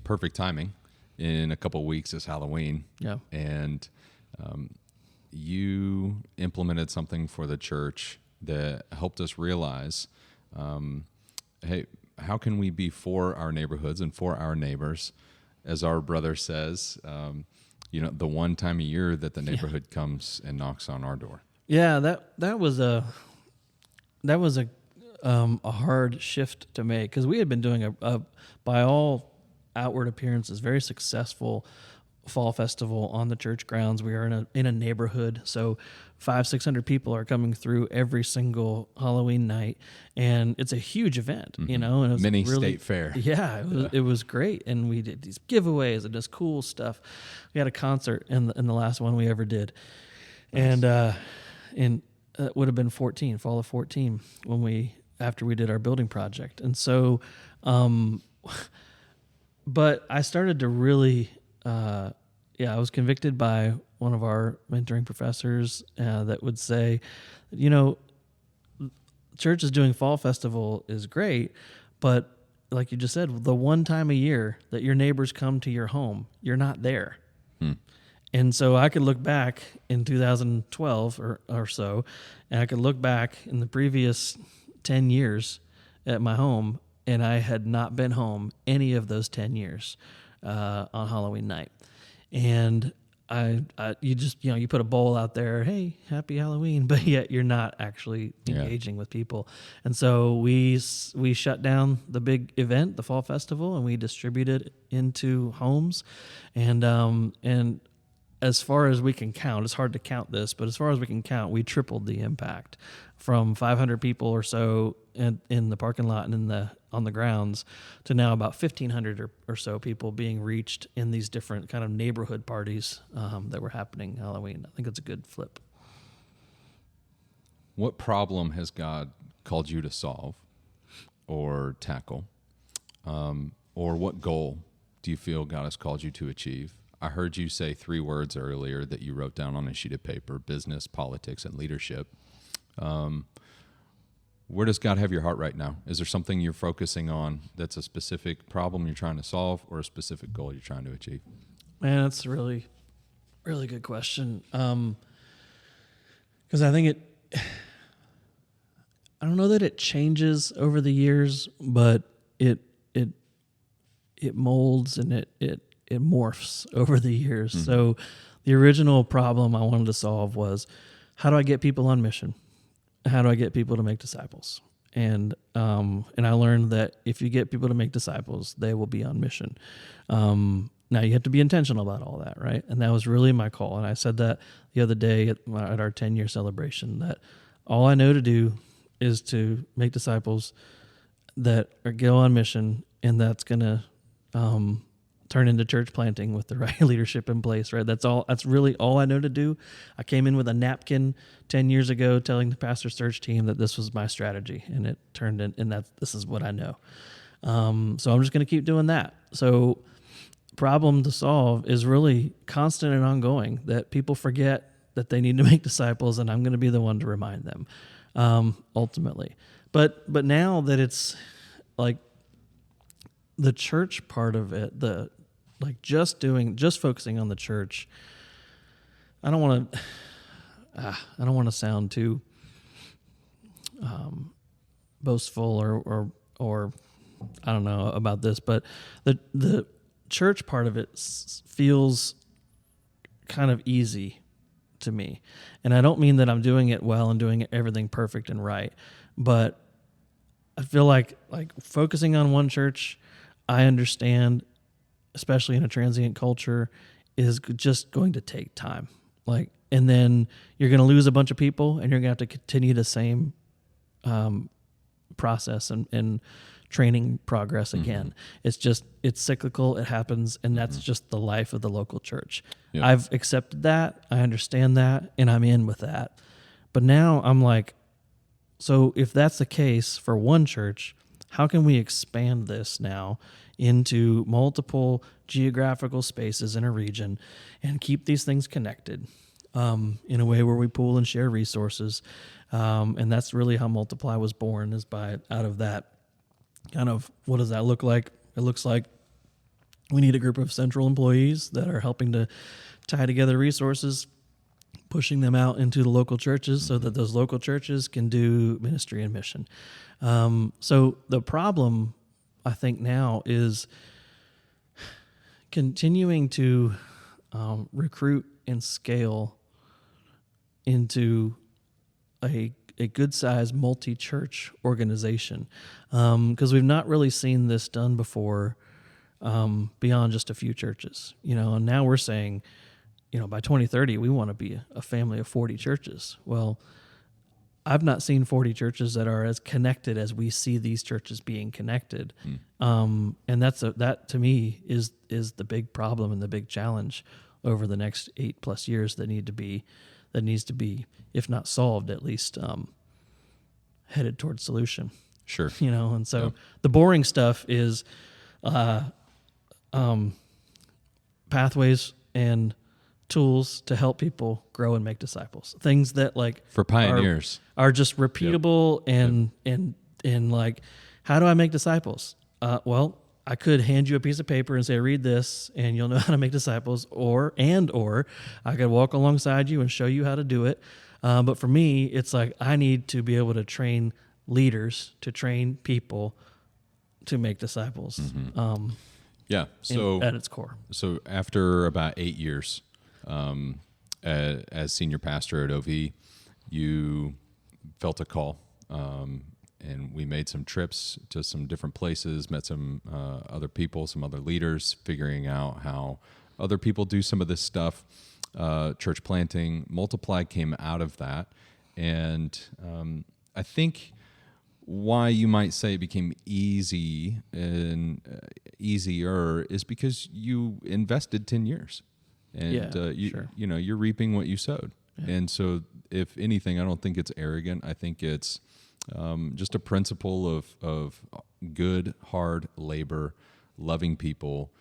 [SPEAKER 2] perfect timing. In a couple of weeks is Halloween. Yeah, and you implemented something for the church that helped us realize, hey, how can we be for our neighborhoods and for our neighbors, as our brother says. The one time a year that the neighborhood comes and knocks on our door. Yeah,
[SPEAKER 1] that was a hard shift to make, because we had been doing a by all outward appearances very successful fall festival on the church grounds. We are in a neighborhood, so 500-600 people are coming through every single Halloween night, and it's a huge event, and it was
[SPEAKER 2] mini state fair.
[SPEAKER 1] Yeah, it was great, and we did these giveaways and just cool stuff. We had a concert in the last one we ever did, nice. And it would have been fall of 14 after we did our building project, and so, but I started to really. I was convicted by one of our mentoring professors that would say, you know, church is doing fall festival is great, but like you just said, the one time a year that your neighbors come to your home, you're not there. And so I could look back in 2012 or so, and I could look back in the previous 10 years at my home, and I had not been home any of those 10 years on Halloween night. And you just, you put a bowl out there, hey, happy Halloween, but yet you're not actually engaging with people. And so we shut down the big event, the fall festival, and we distributed into homes. And as far as we can count, it's hard to count this, but as far as we can count, we tripled the impact from 500 people or so in the parking lot and on the grounds to now about 1,500 or so people being reached in these different kind of neighborhood parties that were happening Halloween. I think it's a good flip.
[SPEAKER 2] What problem has God called you to solve or tackle? Or what goal do you feel God has called you to achieve? I heard you say 3 words earlier that you wrote down on a sheet of paper: business, politics, and leadership. Where does God have your heart right now? Is there something you're focusing on that's a specific problem you're trying to solve or a specific goal you're trying to achieve?
[SPEAKER 1] Man, that's a really, really good question. Because I think I don't know that it changes over the years, but it molds and it morphs over the years. Mm-hmm. So the original problem I wanted to solve was, how do I get people on mission? How do I get people to make disciples? And I learned that if you get people to make disciples, they will be on mission. Now you have to be intentional about all that, right? And that was really my call. And I said that the other day at our 10-year celebration, that all I know to do is to make disciples that go on mission, and that's going to turn into church planting with the right leadership in place, right? That's really all I know to do. I came in with a napkin 10 years ago telling the pastor search team that this was my strategy, and it turned in, and this is what I know. So I'm just going to keep doing that. So problem to solve is really constant and ongoing, that people forget that they need to make disciples, and I'm going to be the one to remind them, ultimately. But now that it's like the church part of it, just focusing on the church, I don't want to sound too boastful or I don't know about this, but the church part of it feels kind of easy to me. And I don't mean that I'm doing it well and doing everything perfect and right, but I feel like focusing on one church, I understand, especially in a transient culture, is just going to take time. And then you're going to lose a bunch of people, and you're going to have to continue the same process and training progress again. Mm-hmm. It's cyclical. It happens, and that's just the life of the local church. Yep. I've accepted that. I understand that, and I'm in with that. But now I'm like, so if that's the case for one church, how can we expand this now into multiple geographical spaces in a region and keep these things connected in a way where we pool and share resources? And that's really how Multiply was born, is out of that kind of, what does that look like? It looks like we need a group of central employees that are helping to tie together resources, pushing them out into the local churches so that those local churches can do ministry and mission. So the problem, I think, now is continuing to recruit and scale into a good-sized multi-church organization, because we've not really seen this done before beyond just a few churches. And now we're saying, by 2030, we want to be a family of 40 churches. Well, I've not seen 40 churches that are as connected as we see these churches being connected. And that to me is the big problem and the big challenge over the next 8+ years that needs to be, if not solved, at least headed towards solution.
[SPEAKER 2] Sure.
[SPEAKER 1] And so the boring stuff is pathways and tools to help people grow and make disciples. Things that like
[SPEAKER 2] For pioneers.
[SPEAKER 1] are just repeatable and like, how do I make disciples? Well, I could hand you a piece of paper and say, read this and you'll know how to make disciples, or I could walk alongside you and show you how to do it. But for me, it's like I need to be able to train leaders to train people to make disciples.
[SPEAKER 2] Yeah. So
[SPEAKER 1] At its core.
[SPEAKER 2] So after about 8 years as senior pastor at OV, you felt a call, and we made some trips to some different places, met some other people, some other leaders, figuring out how other people do some of this stuff. Church planting, Multiply came out of that, and I think why you might say it became easy and easier is because you invested 10 years, and you're reaping what you sowed. And so, if anything, I don't think it's arrogant. I think it's just a principle of good, hard labor, loving people,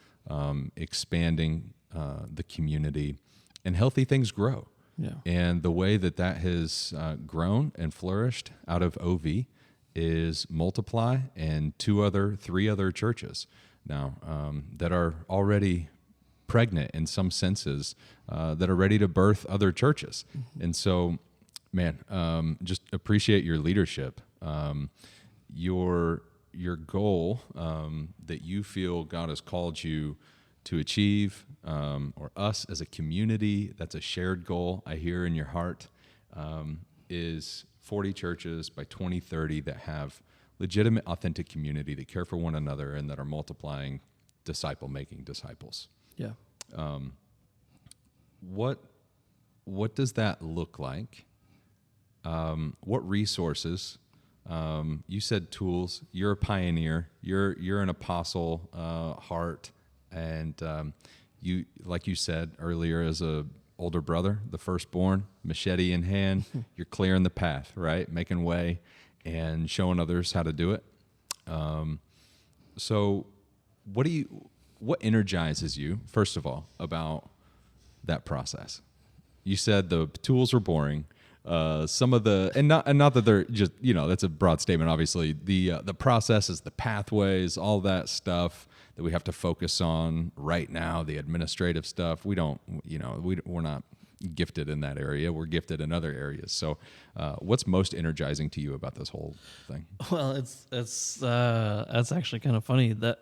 [SPEAKER 2] expanding the community, and healthy things grow.
[SPEAKER 1] Yeah.
[SPEAKER 2] And the way that has grown and flourished out of OV is Multiply and three other churches now that are already pregnant in some senses, that are ready to birth other churches. And so, man, just appreciate your leadership. Your goal that you feel God has called you to achieve, or us as a community, that's a shared goal I hear in your heart, is 40 churches by 2030 that have legitimate, authentic community, that care for one another, and that are multiplying making disciples.
[SPEAKER 1] Yeah.
[SPEAKER 2] What does that look like? What resources? You said tools. You're a pioneer. You're an apostle heart, and you, like you said earlier, as a older brother, the firstborn, machete in hand, you're clearing the path, right? Making way and showing others how to do it. So what energizes you, first of all, about that process? You said the tools are boring. Some of the, and not that they're just, that's a broad statement, obviously. The processes, the pathways, all that stuff that we have to focus on right now, the administrative stuff, we're not gifted in that area. We're gifted in other areas. So what's most energizing to you about this whole thing?
[SPEAKER 1] Well, that's actually kind of funny that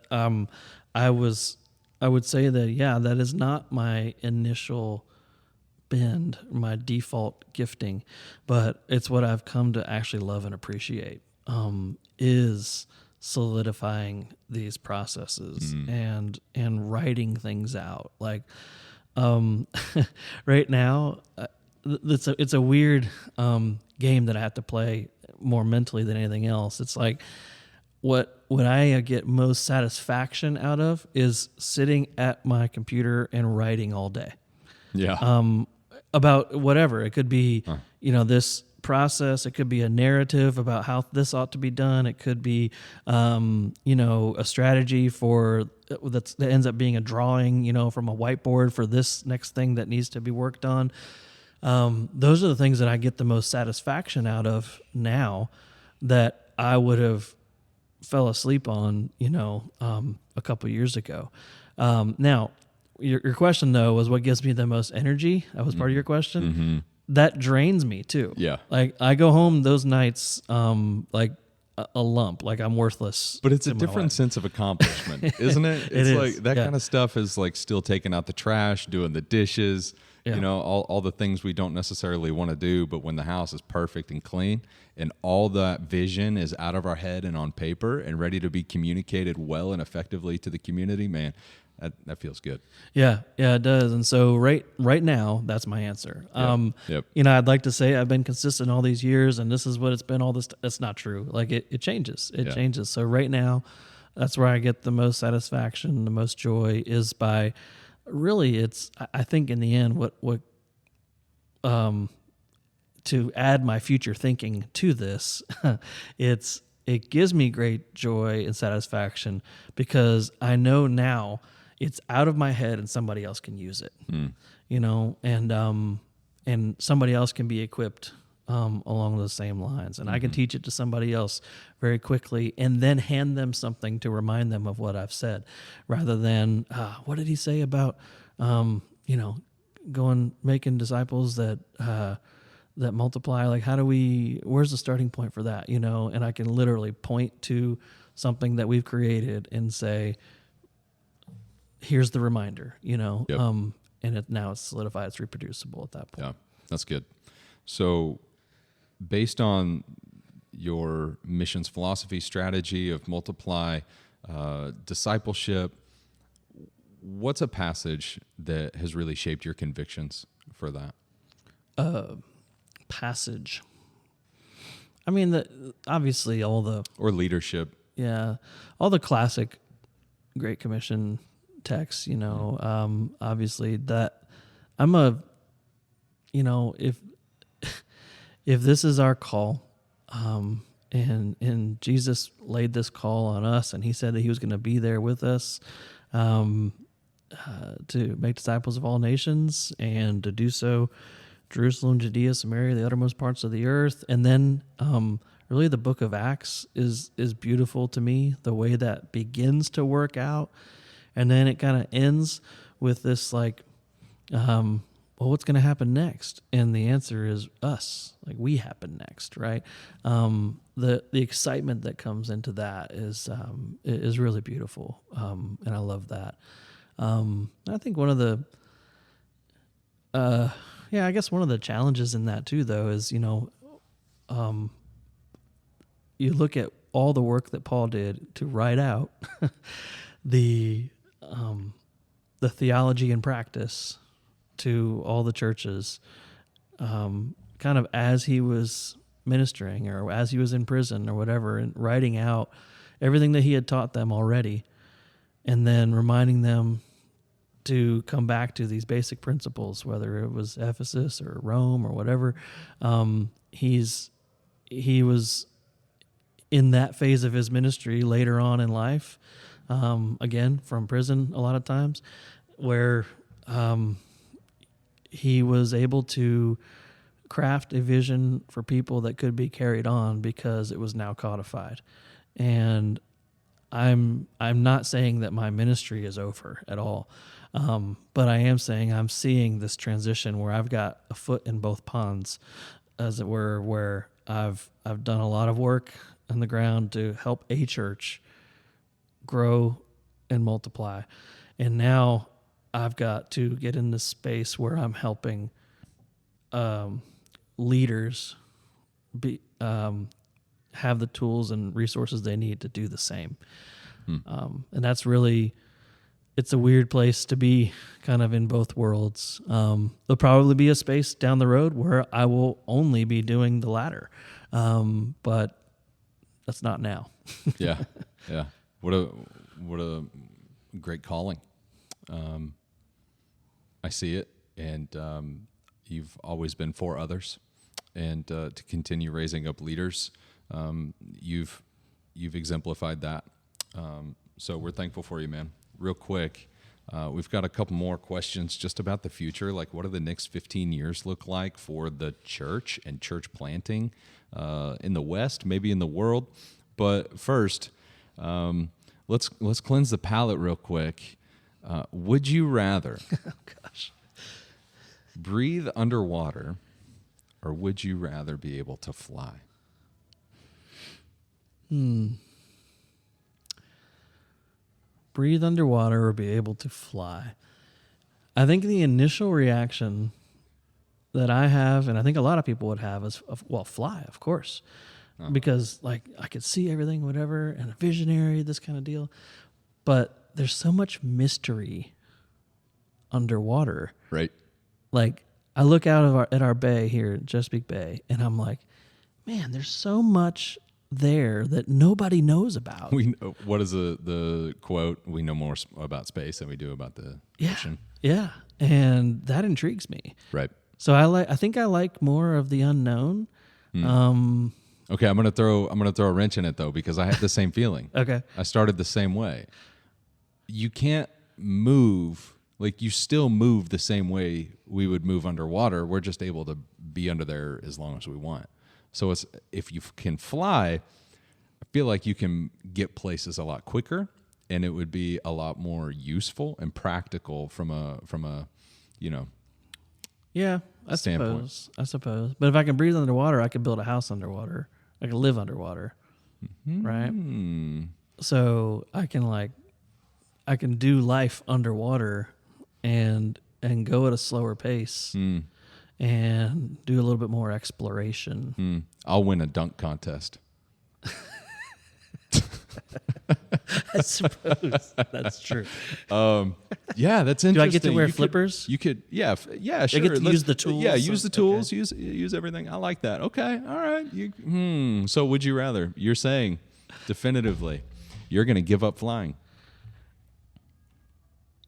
[SPEAKER 1] I would say that, that is not my initial bend, my default gifting, but it's what I've come to actually love and appreciate, is solidifying these processes and writing things out. Like, right now, it's a weird game that I have to play more mentally than anything else. It's like what I get most satisfaction out of is sitting at my computer and writing all day.
[SPEAKER 2] Yeah.
[SPEAKER 1] About whatever. It could be, this process. It could be a narrative about how this ought to be done. It could be, a strategy that ends up being a drawing, from a whiteboard for this next thing that needs to be worked on. Those are the things that I get the most satisfaction out of now that I would have fell asleep on, a couple years ago. Now, your question, though, was what gives me the most energy. That was part of your question.
[SPEAKER 2] Mm-hmm.
[SPEAKER 1] That drains me, too.
[SPEAKER 2] Yeah.
[SPEAKER 1] Like, I go home those nights like a lump, like I'm worthless.
[SPEAKER 2] But it's a different sense of accomplishment, isn't it? It's like that kind of stuff is like still taking out the trash, doing the dishes, all the things we don't necessarily want to do. But when the house is perfect and clean and all that vision is out of our head and on paper and ready to be communicated well and effectively to the community, man, that feels good. Yeah,
[SPEAKER 1] it does. And so right now, that's my answer.
[SPEAKER 2] Yep.
[SPEAKER 1] I'd like to say I've been consistent all these years and this is what it's been all this. That's not true. Like it changes. It changes. So right now, that's where I get the most satisfaction, the most joy is by really I think in the end, what to add my future thinking to this, it gives me great joy and satisfaction because I know now it's out of my head and somebody else can use it, and somebody else can be equipped along those same lines. And I can teach it to somebody else very quickly and then hand them something to remind them of what I've said, rather than, what did he say about, making disciples that multiply? Like, where's the starting point for that? And I can literally point to something that we've created and say, here's the reminder,
[SPEAKER 2] Yep.
[SPEAKER 1] and now it's solidified, it's reproducible at that point.
[SPEAKER 2] Yeah, that's good. So based on your missions philosophy strategy of multiply, discipleship, what's a passage that has really shaped your convictions for that?
[SPEAKER 1] Passage. I mean, obviously all the...
[SPEAKER 2] Or leadership.
[SPEAKER 1] Yeah, all the classic Great Commission texts, obviously that if this is our call, and Jesus laid this call on us, and he said that he was going to be there with us, to make disciples of all nations, and to do so, Jerusalem, Judea, Samaria, the uttermost parts of the earth. And then, really the book of Acts is beautiful to me, the way that begins to work out. And then it kind of ends with this what's going to happen next? And the answer is us. Like, we happen next, right? The excitement that comes into that is really beautiful, and I love that. I think one of the I guess one of the challenges in that too, though, is you look at all the work that Paul did to write out the theology and practice to all the churches, kind of as he was ministering or as he was in prison or whatever, and writing out everything that he had taught them already, and then reminding them to come back to these basic principles, whether it was Ephesus or Rome or whatever. He was in that phase of his ministry later on in life, again, from prison a lot of times, where he was able to craft a vision for people that could be carried on because it was now codified. And I'm not saying that my ministry is over at all, but I am saying I'm seeing this transition where I've got a foot in both ponds, as it were, where I've done a lot of work on the ground to help a church grow and multiply, and now I've got to get in this space where I'm helping leaders have the tools and resources they need to do the same. And that's really, it's a weird place to be, kind of in both worlds. There'll probably be a space down the road where I will only be doing the latter, but that's not now.
[SPEAKER 2] Yeah. What a great calling. I see it, and you've always been for others, and to continue raising up leaders. You've exemplified that. So we're thankful for you, man. Real quick, we've got a couple more questions just about the future. Like, what do the next 15 years look like for the church and church planting in the West, maybe in the world? But first, let's cleanse the palate real quick. Would you rather breathe underwater, or would you rather be able to fly?
[SPEAKER 1] Breathe underwater or be able to fly. I think the initial reaction that I have, and I think a lot of people would have, is, fly, of course. Because, like, I could see everything, whatever, and a visionary, this kind of deal. But there's so much mystery underwater.
[SPEAKER 2] Right.
[SPEAKER 1] Like, I look out at our bay here, Chesapeake Bay, and I'm like, man, there's so much there that nobody knows about.
[SPEAKER 2] What is the quote? We know more about space than we do about the ocean.
[SPEAKER 1] Yeah, and that intrigues me.
[SPEAKER 2] Right.
[SPEAKER 1] So I think I like more of the unknown.
[SPEAKER 2] Okay, I'm gonna throw a wrench in it though, because I had the same feeling.
[SPEAKER 1] Okay.
[SPEAKER 2] I started the same way. You can't move. Like you still move the same way we would move underwater. We're just able to be under there as long as we want. So if you can fly, I feel like you can get places a lot quicker, and it would be a lot more useful and practical from a
[SPEAKER 1] Yeah, I
[SPEAKER 2] standpoint.
[SPEAKER 1] suppose. But if I can breathe underwater, I can build a house underwater. I can live underwater, right? So I can do life underwater and go at a slower pace and do a little bit more exploration.
[SPEAKER 2] I'll win a dunk contest.
[SPEAKER 1] I suppose that's true.
[SPEAKER 2] Yeah, that's interesting.
[SPEAKER 1] Do I get to wear flippers?
[SPEAKER 2] You could, yeah, sure.
[SPEAKER 1] I get to use the tools?
[SPEAKER 2] Yeah, use the tools.
[SPEAKER 1] Okay.
[SPEAKER 2] Use everything. I like that. Okay, all right. So, would you rather? You're saying definitively, you're going to give up flying.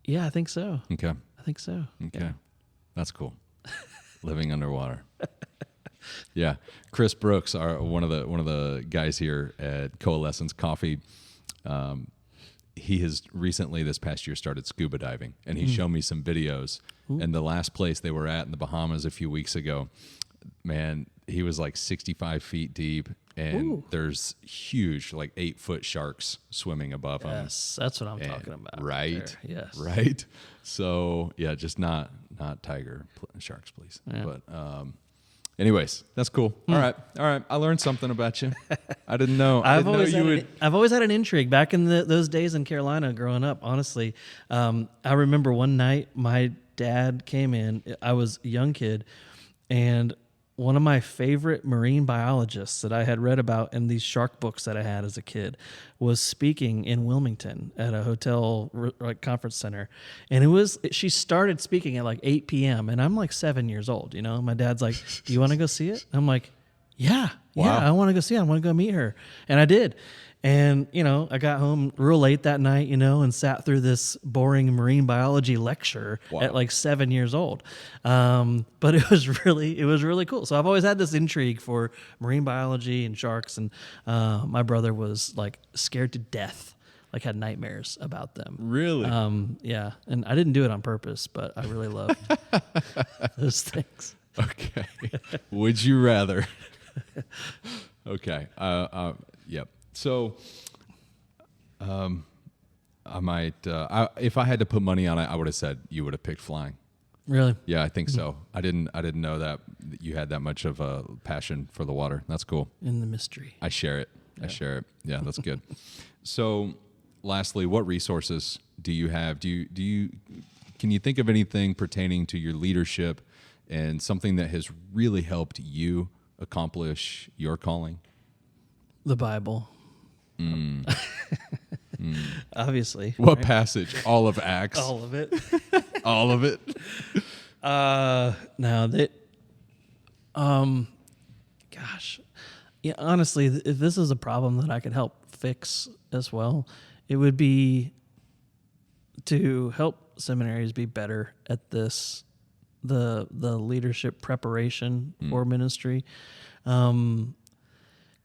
[SPEAKER 1] Yeah, I think so.
[SPEAKER 2] Okay.
[SPEAKER 1] I think so.
[SPEAKER 2] Okay,
[SPEAKER 1] Yeah.
[SPEAKER 2] that's cool. Living underwater. Yeah, Chris Brooks, one of the guys here at Coalescence Coffee. He has recently this past year started scuba diving, and he showed me some videos. And the last place they were at in the Bahamas a few weeks ago, man, he was like 65 feet deep, and there's huge, like 8-foot sharks swimming above him.
[SPEAKER 1] Yes, that's what I'm talking about.
[SPEAKER 2] Right.
[SPEAKER 1] There. Yes.
[SPEAKER 2] Right. So yeah, just not tiger sharks, please.
[SPEAKER 1] Yeah.
[SPEAKER 2] But anyways, that's cool. All right. I learned something about you. I didn't know.
[SPEAKER 1] I've always had an intrigue back in those days in Carolina growing up. Honestly, I remember one night my dad came in. I was a young kid, and one of my favorite marine biologists that I had read about in these shark books that I had as a kid was speaking in Wilmington at a hotel conference center. And she started speaking at like 8 p.m. and I'm like 7 years old, you know? My dad's like, do you want to go see it? I'm like, yeah, I want to go see it. I want to go meet her. And I did. And, you know, I got home real late that night, you know, and sat through this boring marine biology lecture at like 7 years old. But it was really cool. So I've always had this intrigue for marine biology and sharks. And my brother was like scared to death, like had nightmares about them.
[SPEAKER 2] Really?
[SPEAKER 1] Yeah. And I didn't do it on purpose, but I really loved those things.
[SPEAKER 2] Okay. Would you rather? Okay. Yep. So, I might. If I had to put money on it, I would have said you would have picked flying.
[SPEAKER 1] Really?
[SPEAKER 2] Yeah, I think so. I didn't know that you had that much of a passion for the water. That's cool.
[SPEAKER 1] In the mystery.
[SPEAKER 2] I share it. Yeah, that's good. So, lastly, what resources do you have? Can you think of anything pertaining to your leadership and something that has really helped you accomplish your calling?
[SPEAKER 1] The Bible. Obviously.
[SPEAKER 2] What passage? All of Acts.
[SPEAKER 1] All of it.
[SPEAKER 2] All of it.
[SPEAKER 1] No, that. Gosh, yeah. Honestly, if this is a problem that I could help fix as well, it would be to help seminaries be better at this, the leadership preparation for ministry.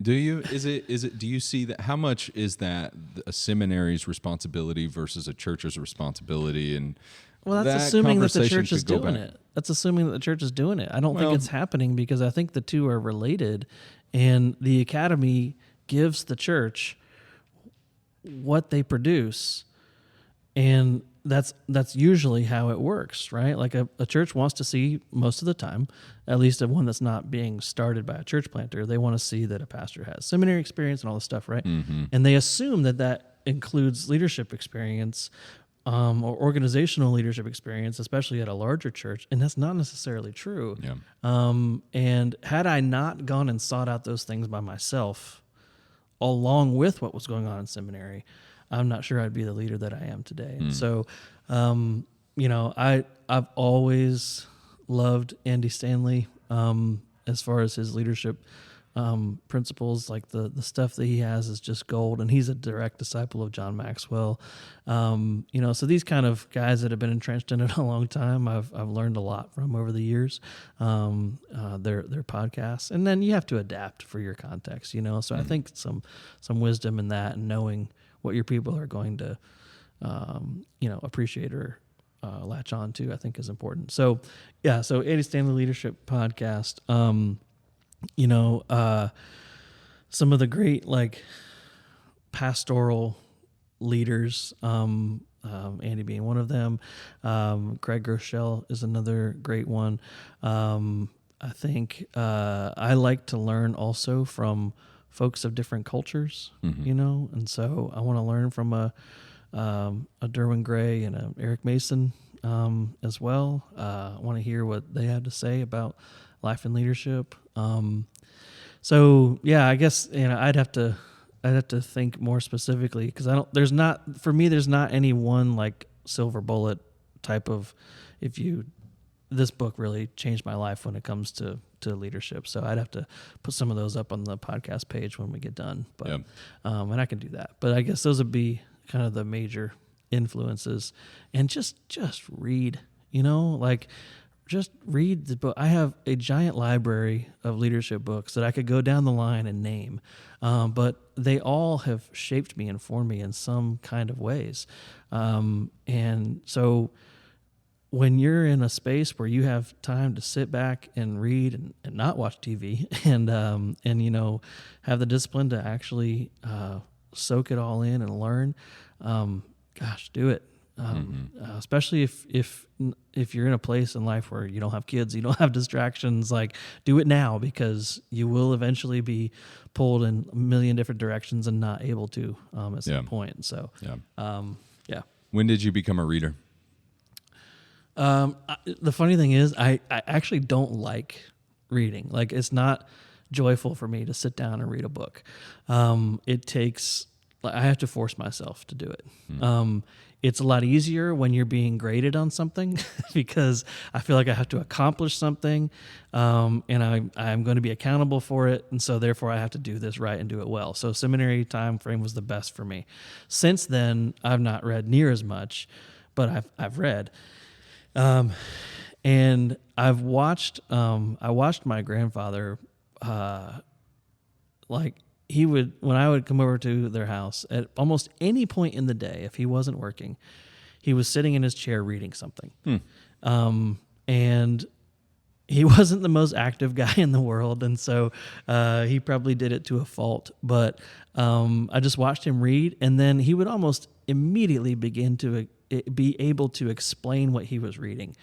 [SPEAKER 2] Do you? Is it? Do you see that? How much is that a seminary's responsibility versus a church's responsibility? And
[SPEAKER 1] well, that's assuming that the church is doing it. That's assuming that the church is doing it. I don't think it's happening because I think the two are related, and the academy gives the church what they produce, and that's usually how it works, right? Like a church wants to see, most of the time, at least a one that's not being started by a church planter, they want to see that a pastor has seminary experience and all this stuff, right? Mm-hmm. And they assume that includes leadership experience or organizational leadership experience, especially at a larger church, and that's not necessarily true.
[SPEAKER 2] Yeah.
[SPEAKER 1] And had I not gone and sought out those things by myself, along with what was going on in seminary, I'm not sure I'd be the leader that I am today. And so, you know, I've always loved Andy Stanley as far as his leadership principles. Like the stuff that he has is just gold, and he's a direct disciple of John Maxwell. You know, so these kind of guys that have been entrenched in it a long time, I've learned a lot from over the years. Their podcasts, and then you have to adapt for your context. You know, so I think some wisdom in that, and knowing what your people are going to appreciate or latch on to, I think is important. So, yeah. So Andy Stanley Leadership Podcast. Some of the great pastoral leaders, Andy being one of them. Craig Groeschel is another great one. I think I like to learn also from folks of different cultures, and so I want to learn from a Derwin Gray and a Eric Mason as well. I want to hear what they have to say about life and leadership. So yeah, I guess I'd have to think more specifically because there's not any one silver bullet type of this book really changed my life when it comes to leadership. So I'd have to put some of those up on the podcast page when we get done. But
[SPEAKER 2] Yep.
[SPEAKER 1] And I can do that. But I guess those would be kind of the major influences. And just read, just read the book. I have a giant library of leadership books that I could go down the line and name, but they all have shaped me and formed me in some kind of ways. And so when you're in a space where you have time to sit back and read and not watch TV and have the discipline to actually soak it all in and learn, do it. Especially if you're in a place in life where you don't have kids, you don't have distractions, do it now because you will eventually be pulled in a million different directions and not able to at some point. So, yeah.
[SPEAKER 2] When did you become a reader?
[SPEAKER 1] The funny thing is I actually don't like reading. It's not joyful for me to sit down and read a book. It takes, I have to force myself to do it. It's a lot easier when you're being graded on something because I feel like I have to accomplish something, and I'm going to be accountable for it, and so therefore I have to do this right and do it well. So seminary time frame was the best for me. Since then, I've not read near as much, but I've read, and I've watched. I watched my grandfather, when I would come over to their house at almost any point in the day, if he wasn't working, he was sitting in his chair reading something. And he wasn't the most active guy in the world. And so he probably did it to a fault. But I just watched him read, and then he would almost immediately begin to be able to explain what he was reading.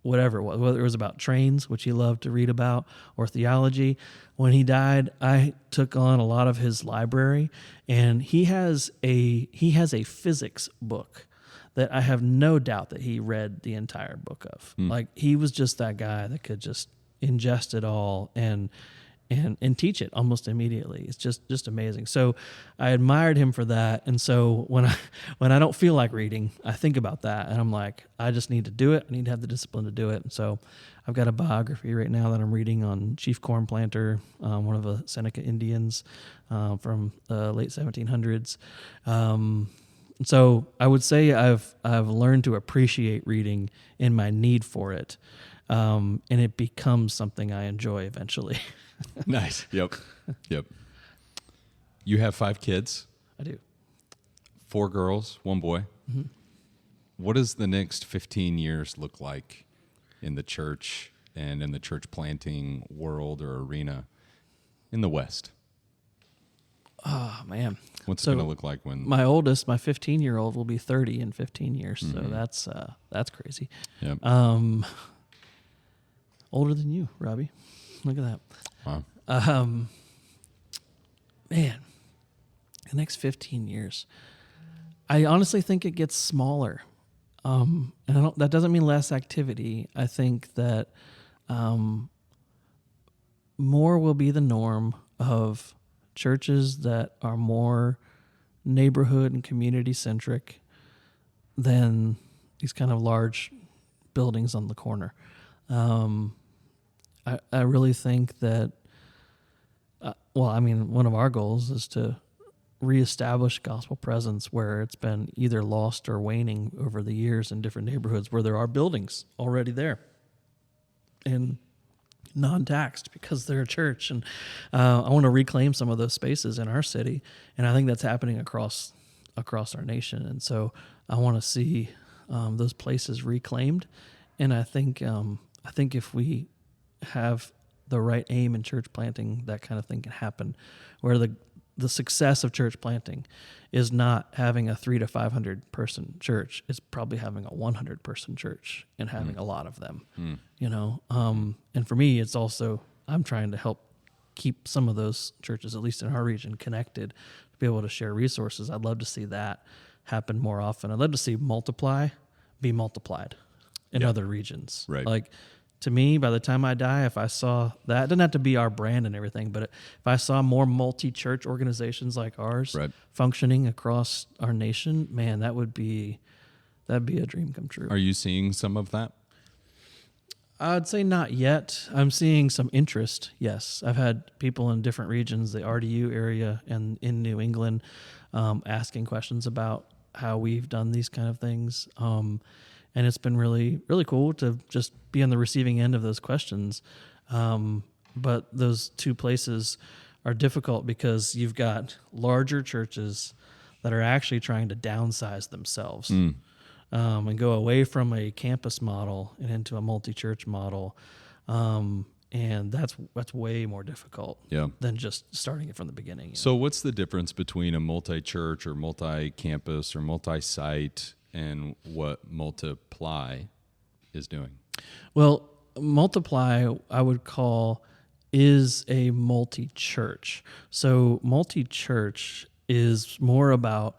[SPEAKER 1] Whatever it was, whether it was about trains, which he loved to read about, or theology. When he died, I took on a lot of his library, and he has a physics book that I have no doubt that he read the entire book of. He was just that guy that could just ingest it all and teach it almost immediately. It's just amazing. So I admired him for that. And so when I don't feel like reading, I think about that, and I'm like, I just need to do it. I need to have the discipline to do it. And so I've got a biography right now that I'm reading on Chief Corn Planter, one of the Seneca Indians from the late 1700s. So I would say I've learned to appreciate reading in my need for it, and it becomes something I enjoy eventually.
[SPEAKER 2] Nice. Yep. You have 5 kids.
[SPEAKER 1] I do.
[SPEAKER 2] 4 girls, 1 boy. What does the next 15 years look like in the church and in the church planting world or arena in the West?
[SPEAKER 1] Oh, man.
[SPEAKER 2] What's it going to look like when
[SPEAKER 1] my oldest, my 15-year-old, will be 30 in 15 years? So that's crazy.
[SPEAKER 2] Yep.
[SPEAKER 1] Older than you, Robbie. Look at that.
[SPEAKER 2] Wow.
[SPEAKER 1] Man, the next 15 years, I honestly think it gets smaller. And that doesn't mean less activity. I think that more will be the norm of churches that are more neighborhood and community centric than these kind of large buildings on the corner. I really think that, one of our goals is to reestablish gospel presence where it's been either lost or waning over the years in different neighborhoods where there are buildings already there and non-taxed because they're a church. And I want to reclaim some of those spaces in our city. And I think that's happening across across our nation. And so I want to see those places reclaimed. And I think if we have the right aim in church planting, that kind of thing can happen, where the success of church planting is not having a 300 to 500 person church. It's probably having a 100 person church and having a lot of them, and for me, it's also, I'm trying to help keep some of those churches, at least in our region, connected to be able to share resources. I'd love to see that happen more often. I'd love to see multiply be multiplied in other regions.
[SPEAKER 2] Right.
[SPEAKER 1] Like, to me, by the time I die, if I saw that, it doesn't have to be our brand and everything, but if I saw more multi-church organizations like ours functioning across our nation, man, that'd be a dream come true.
[SPEAKER 2] Are you seeing some of that?
[SPEAKER 1] I'd say not yet. I'm seeing some interest, yes. I've had people in different regions, the RDU area and in New England, asking questions about how we've done these kind of things. And it's been really, really cool to just be on the receiving end of those questions. But those two places are difficult because you've got larger churches that are actually trying to downsize themselves and go away from a campus model and into a multi-church model. And that's way more difficult than just starting it from the beginning.
[SPEAKER 2] So what's the difference between a multi-church or multi-campus or multi-site and what Multiply is doing?
[SPEAKER 1] Well, Multiply, I would call, is a multi-church. So multi-church is more about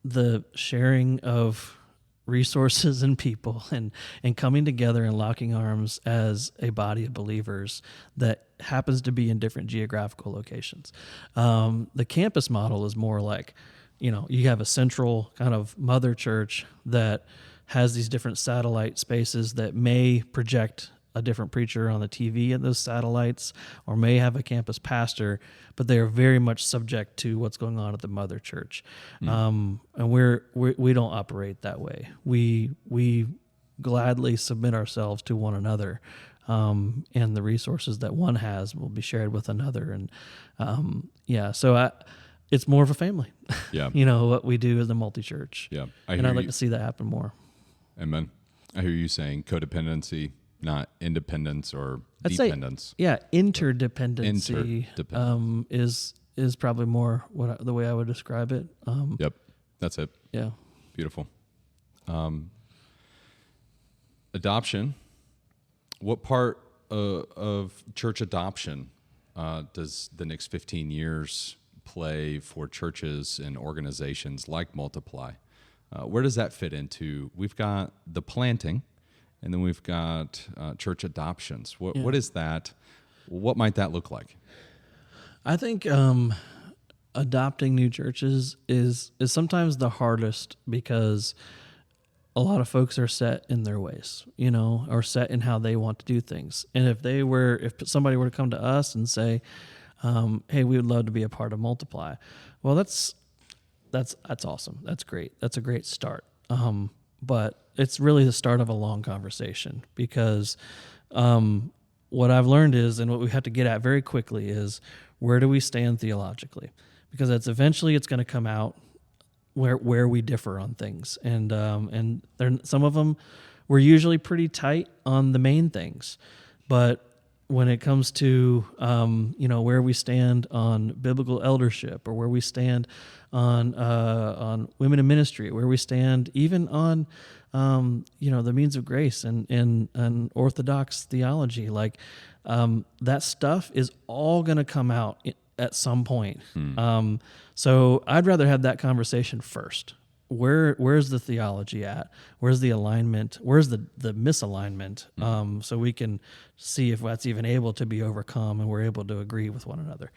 [SPEAKER 1] the sharing of resources and people and coming together and locking arms as a body of believers that happens to be in different geographical locations. The campus model is more like, you have a central kind of mother church that has these different satellite spaces that may project a different preacher on the TV in those satellites, or may have a campus pastor, but they are very much subject to what's going on at the mother church. And we don't operate that way. We gladly submit ourselves to one another, and the resources that one has will be shared with another. And so it's more of a family.
[SPEAKER 2] Yeah.
[SPEAKER 1] What we do as a multi-church.
[SPEAKER 2] Yeah.
[SPEAKER 1] I'd like to see that happen more.
[SPEAKER 2] Amen. I hear you saying codependency, not independence or dependence.
[SPEAKER 1] Interdependency is probably more the way I would describe it.
[SPEAKER 2] Yep. That's it.
[SPEAKER 1] Yeah.
[SPEAKER 2] Beautiful. Adoption. What part of church adoption does the next 15 years play for churches and organizations like Multiply? Where does that fit into? We've got the planting, and then we've got church adoptions. What is that? What might that look like?
[SPEAKER 1] I think adopting new churches is sometimes the hardest because a lot of folks are set in their ways, or set in how they want to do things. And if somebody were to come to us and say, hey, we would love to be a part of Multiply. Well, that's awesome. That's great. That's a great start. But it's really the start of a long conversation because what I've learned is, and what we have to get at very quickly is, where do we stand theologically? Because eventually it's going to come out where we differ on things. And some of them, we're usually pretty tight on the main things. But when it comes to where we stand on biblical eldership, or where we stand on women in ministry, where we stand even on the means of grace and orthodox theology, that stuff is all going to come out at some point. So I'd rather have that conversation first. Where's the theology at? Where's the alignment? Where's the misalignment? So we can see if that's even able to be overcome and we're able to agree with one another.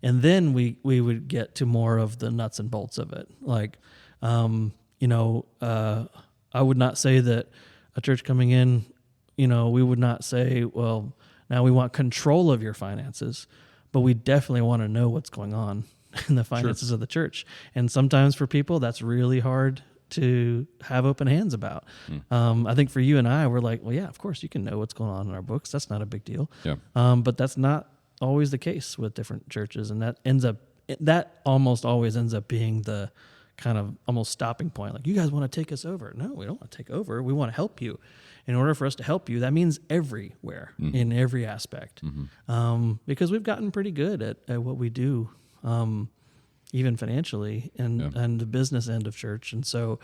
[SPEAKER 1] And then we would get to more of the nuts and bolts of it. I would not say that a church coming in, we would not say, well, now we want control of your finances, but we definitely want to know what's going on in the finances of the church. And sometimes for people, that's really hard to have open hands about. I think for you and I, we're like, well, yeah, of course you can know what's going on in our books. That's not a big deal.
[SPEAKER 2] Yeah.
[SPEAKER 1] But that's not always the case with different churches. And that almost always ends up being the kind of almost stopping point. Like, you guys want to take us over? No, we don't want to take over. We want to help you. In order for us to help you, that means everywhere, in every aspect, because we've gotten pretty good at what we do, even financially and the business end of church. And so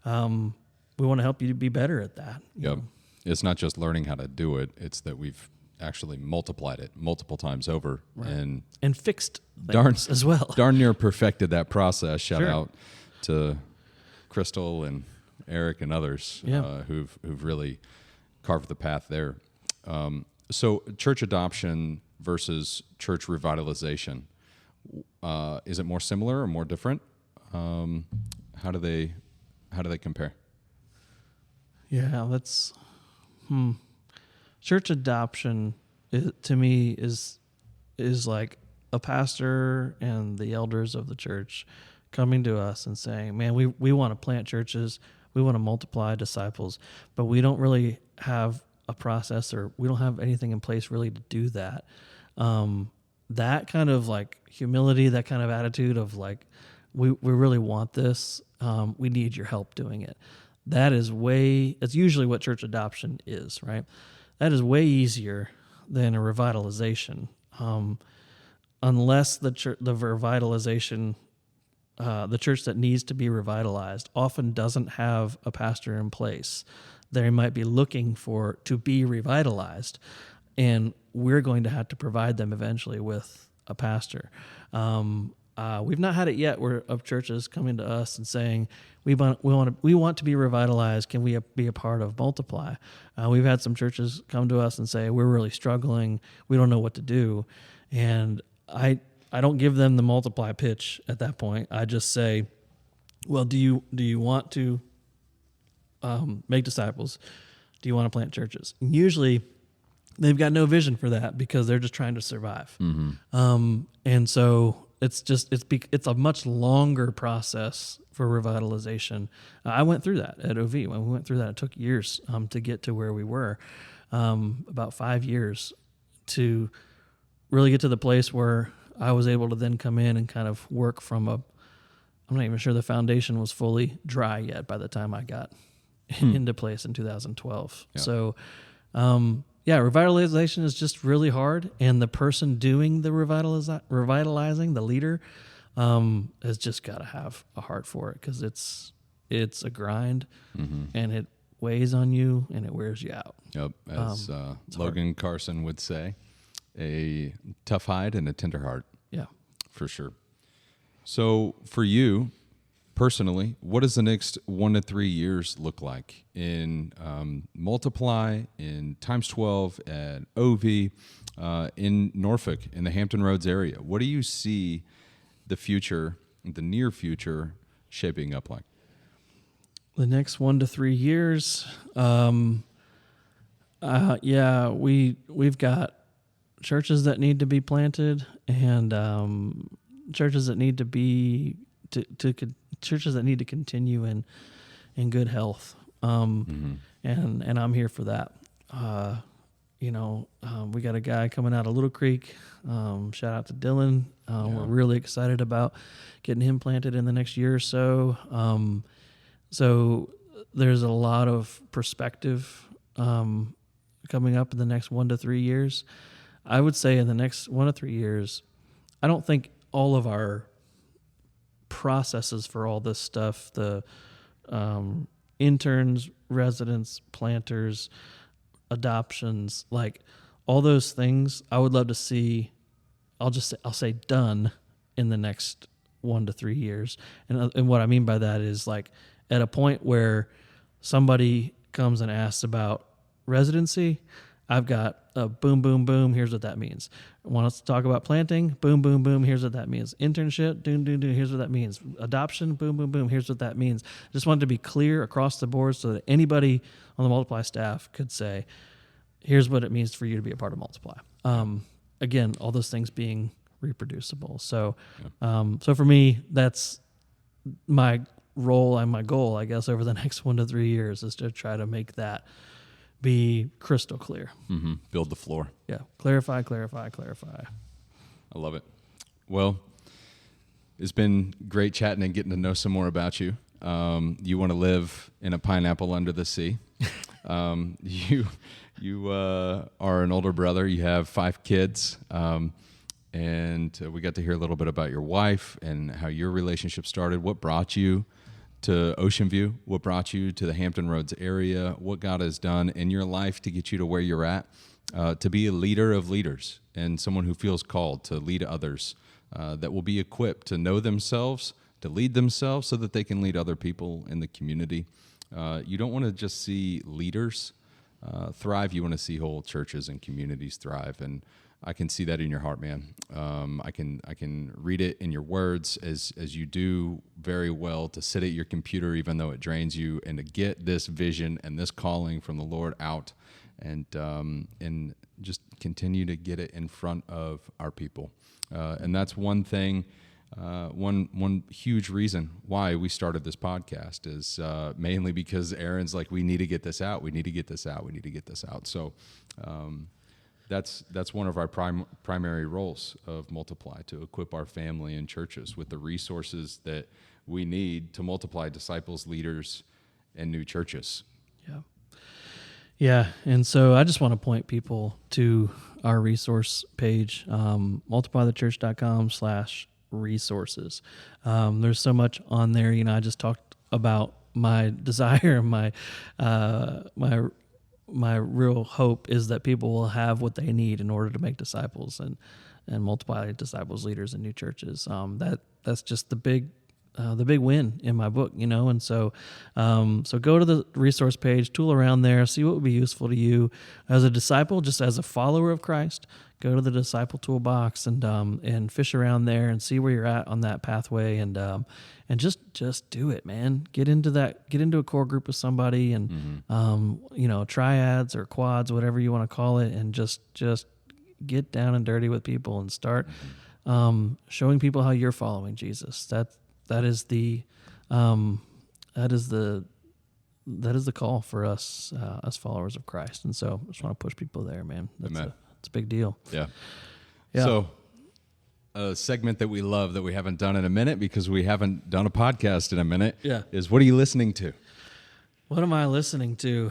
[SPEAKER 1] we want to help you to be better at that. You know?
[SPEAKER 2] It's not just learning how to do it. It's that we've actually multiplied it multiple times over and
[SPEAKER 1] fixed things as well.
[SPEAKER 2] Darn near perfected that process. Shout out to Crystal and Eric and others who've really carved the path there. So church adoption versus church revitalization, is it more similar or more different? How do they compare?
[SPEAKER 1] Yeah, that's church adoption to me is like a pastor and the elders of the church coming to us and saying, man, we want to plant churches, we want to multiply disciples, but we don't really have a process, or we don't have anything in place really to do that. That kind of like humility, that kind of attitude of like, we really want this, we need your help doing it. It's usually what church adoption is, right? That is way easier than a revitalization, unless the revitalization, the church that needs to be revitalized often doesn't have a pastor in place. They might be looking to be revitalized, and we're going to have to provide them eventually with a pastor. We've not had it yet of churches coming to us and saying, we want to be revitalized. Can we be a part of Multiply? We've had some churches come to us and say, we're really struggling. We don't know what to do. And I don't give them the Multiply pitch at that point. I just say, well, do you want to make disciples? Do you want to plant churches? And usually they've got no vision for that because they're just trying to survive. And so it's a much longer process for revitalization. I went through that at OV. When we went through that, it took years to get to where we were, about 5 years to really get to the place where I was able to then come in and kind of work from I'm not even sure the foundation was fully dry yet by the time I got into place in 2012. Yeah. So, revitalization is just really hard, and the person doing the revitalizing, the leader, has just got to have a heart for it, because it's a grind, and it weighs on you and it wears you out.
[SPEAKER 2] Yep, as Logan Carson would say, a tough hide and a tender heart.
[SPEAKER 1] Yeah,
[SPEAKER 2] for sure. So for you personally, what does the next 1 to 3 years look like in Multiply, in Times 12, at OV, in Norfolk, in the Hampton Roads area? What do you see the near future, shaping up like?
[SPEAKER 1] The next 1 to 3 years, we've got churches that need to be planted, and churches that need to be churches that need to continue in good health, and I'm here for that. We got a guy coming out of Little Creek. Shout out to Dylan. We're really excited about getting him planted in the next year or so. So there's a lot of perspective coming up in the next 1 to 3 years. I would say in the next 1 to 3 years, I don't think all of our processes for all this stuff, the interns, residents, planters, adoptions, like all those things, I would love to see. I'll say done in the next 1 to 3 years. And what I mean by that is, like, at a point where somebody comes and asks about residency, I've got a boom, boom, boom, here's what that means. Want us to talk about planting? Boom, boom, boom, here's what that means. Internship? Doom, doom, doom, here's what that means. Adoption? Boom, boom, boom, here's what that means. Just wanted to be clear across the board so that anybody on the Multiply staff could say, here's what it means for you to be a part of Multiply. Again, all those things being reproducible. So, so for me, that's my role and my goal, I guess, over the next 1 to 3 years, is to try to make that be crystal clear.
[SPEAKER 2] Build the floor.
[SPEAKER 1] Yeah. Clarify, clarify, clarify.
[SPEAKER 2] I love it. Well, It's been great chatting and getting to know some more about you. You want to live in a pineapple under the sea. You are an older brother. You have 5 kids. And we got to hear a little bit about your wife and how your relationship started. What brought you to Ocean View? What brought you to the Hampton Roads area? What God has done in your life to get you to where you're at, to be a leader of leaders and someone who feels called to lead others, that will be equipped to know themselves, to lead themselves so that they can lead other people in the community. You don't want to just see leaders thrive. You want to see whole churches and communities thrive. And I can see that in your heart, man. I can read it in your words as you do very well to sit at your computer, even though it drains you, and to get this vision and this calling from the Lord out, and just continue to get it in front of our people. And that's one thing. One huge reason why we started this podcast is mainly because Aaron's like, we need to get this out. We need to get this out. We need to get this out. So. That's one of our primary roles of Multiply, to equip our family and churches with the resources that we need to multiply disciples, leaders, and new churches.
[SPEAKER 1] Yeah. And so I just want to point people to our resource page, multiplythechurch.com/resources. There's so much on there. You know, I just talked about my desire, my real hope is that people will have what they need in order to make disciples and multiply disciples, leaders, and new churches. That's just the big win in my book, you know. And so go to the resource page, tool around there, see what would be useful to you as a disciple, just as a follower of Christ. Go to the disciple toolbox and fish around there and see where you're at on that pathway, and just do it, man. Get into a core group with somebody, and triads or quads, whatever you want to call it, and just get down and dirty with people and start showing people how you're following Jesus. That is the call for us as followers of Christ. And so I just want to push people there, man. It's a big deal.
[SPEAKER 2] Yeah. So a segment that we love that we haven't done in a minute because we haven't done a podcast in a minute is, what are you listening to?
[SPEAKER 1] What am I listening to?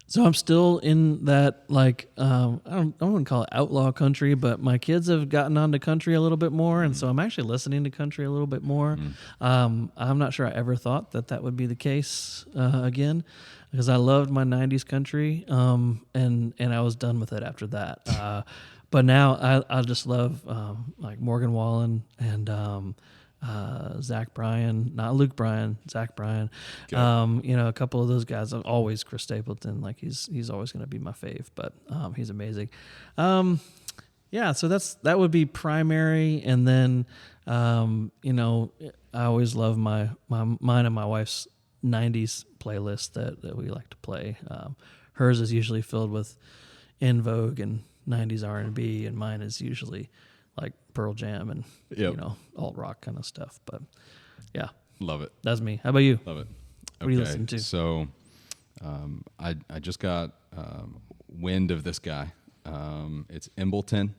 [SPEAKER 1] So I'm still in that, like, I wouldn't call it outlaw country, but my kids have gotten onto country a little bit more, and so I'm actually listening to country a little bit more. I'm not sure I ever thought that would be the case again, because I loved my 90s country, and I was done with it after that. But now I just love like Morgan Wallen and Zach Bryan, not Luke Bryan, Zach Bryan. A couple of those guys. Always Chris Stapleton, like he's always going to be my fave, but he's amazing. So that would be primary, and then I always love mine and my wife's 90s playlist that we like to play. Hers is usually filled with In Vogue and 90s R&B, and mine is usually like Pearl Jam and alt rock kind of stuff. But yeah,
[SPEAKER 2] love it.
[SPEAKER 1] That's me. How about you?
[SPEAKER 2] Love it.
[SPEAKER 1] What are you listening to?
[SPEAKER 2] So I just got wind of this guy. It's Embleton.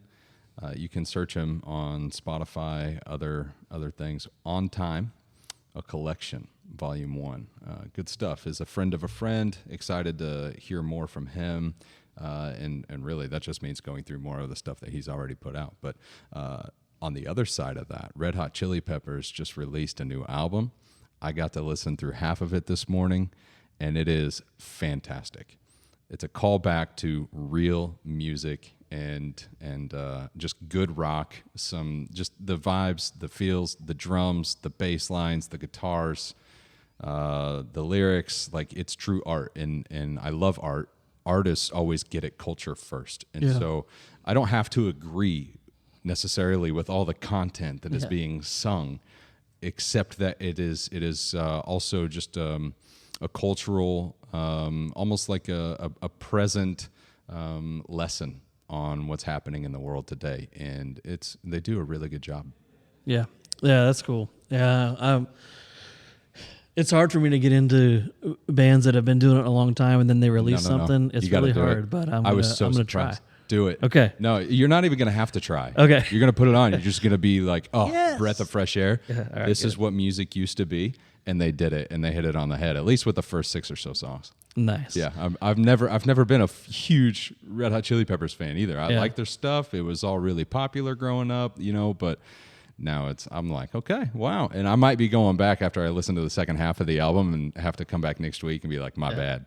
[SPEAKER 2] You can search him on Spotify, other things. On Time, a Collection, Volume 1. Good stuff. Is a friend of a friend. Excited to hear more from him. And really, that just means going through more of the stuff that he's already put out. But on the other side of that, Red Hot Chili Peppers just released a new album. I got to listen through half of it this morning, and it is fantastic. It's a callback to real music and just good rock. Some just the vibes, the feels, the drums, the bass lines, the guitars, the lyrics. Like, it's true art, and I love art. Artists always get at culture first. And so I don't have to agree necessarily with all the content that is being sung, except that it is also just a cultural, almost like a present lesson on what's happening in the world today. And they do a really good job. Yeah,
[SPEAKER 1] that's cool. Yeah, it's hard for me to get into bands that have been doing it a long time and then they release something. It's really hard, but I'm going to try.
[SPEAKER 2] Do it.
[SPEAKER 1] Okay.
[SPEAKER 2] No, you're not even going to have to try.
[SPEAKER 1] Okay.
[SPEAKER 2] You're going to put it on. You're just going to be like, oh,
[SPEAKER 1] Yes.
[SPEAKER 2] breath of fresh air.
[SPEAKER 1] Yeah, all right,
[SPEAKER 2] This is
[SPEAKER 1] good.
[SPEAKER 2] what music used to be. And they did it, and they hit it on the head, at least with the first 6 or so songs.
[SPEAKER 1] Nice.
[SPEAKER 2] Yeah, I've never been a huge Red Hot Chili Peppers fan either. I like their stuff. It was all really popular growing up, but now I'm like, okay, wow. And I might be going back after I listen to the second half of the album and have to come back next week and be like, my bad.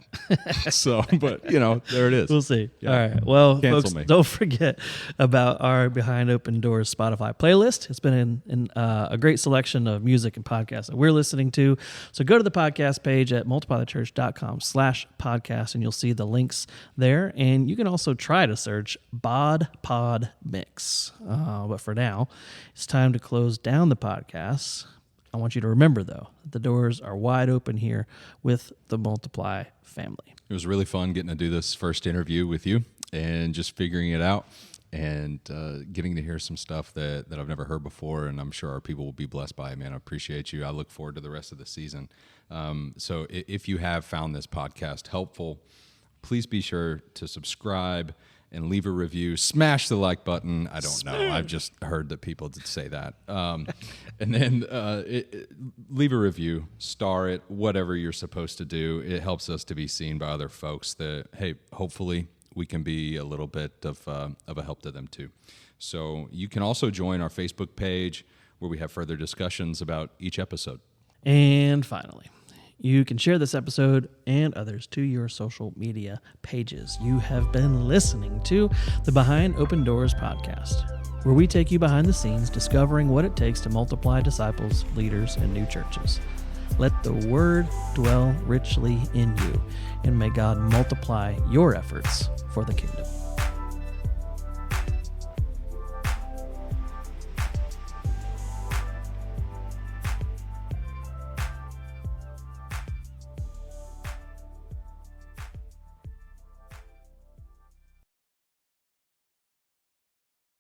[SPEAKER 2] So, but there it is.
[SPEAKER 1] We'll see.
[SPEAKER 2] Yeah.
[SPEAKER 1] All right. Well,
[SPEAKER 2] Cancel
[SPEAKER 1] folks,
[SPEAKER 2] me.
[SPEAKER 1] don't forget about our Behind Open Doors Spotify playlist. It's been a great selection of music and podcasts that we're listening to. So go to the podcast page at multiplythechurch.com/podcast, and you'll see the links there. And you can also try to search Bod Pod Mix. But for now, it's time to close down the podcast. I want you to remember, though, that the doors are wide open here with the Multiply family.
[SPEAKER 2] It was really fun getting to do this first interview with you and just figuring it out and getting to hear some stuff that I've never heard before, and I'm sure our people will be blessed by it, man. I appreciate you. I look forward to the rest of the season. So if you have found this podcast helpful, please be sure to subscribe and leave a review. Smash the like button. I don't know. I've just heard that people did say that. And then leave a review, star it, whatever you're supposed to do. It helps us to be seen by other folks that, hey, hopefully we can be a little bit of a help to them too. So you can also join our Facebook page where we have further discussions about each episode.
[SPEAKER 1] And finally, you can share this episode and others to your social media pages. You have been listening to the Behind Open Doors podcast, where we take you behind the scenes, discovering what it takes to multiply disciples, leaders, and new churches. Let the word dwell richly in you, and may God multiply your efforts for the kingdom.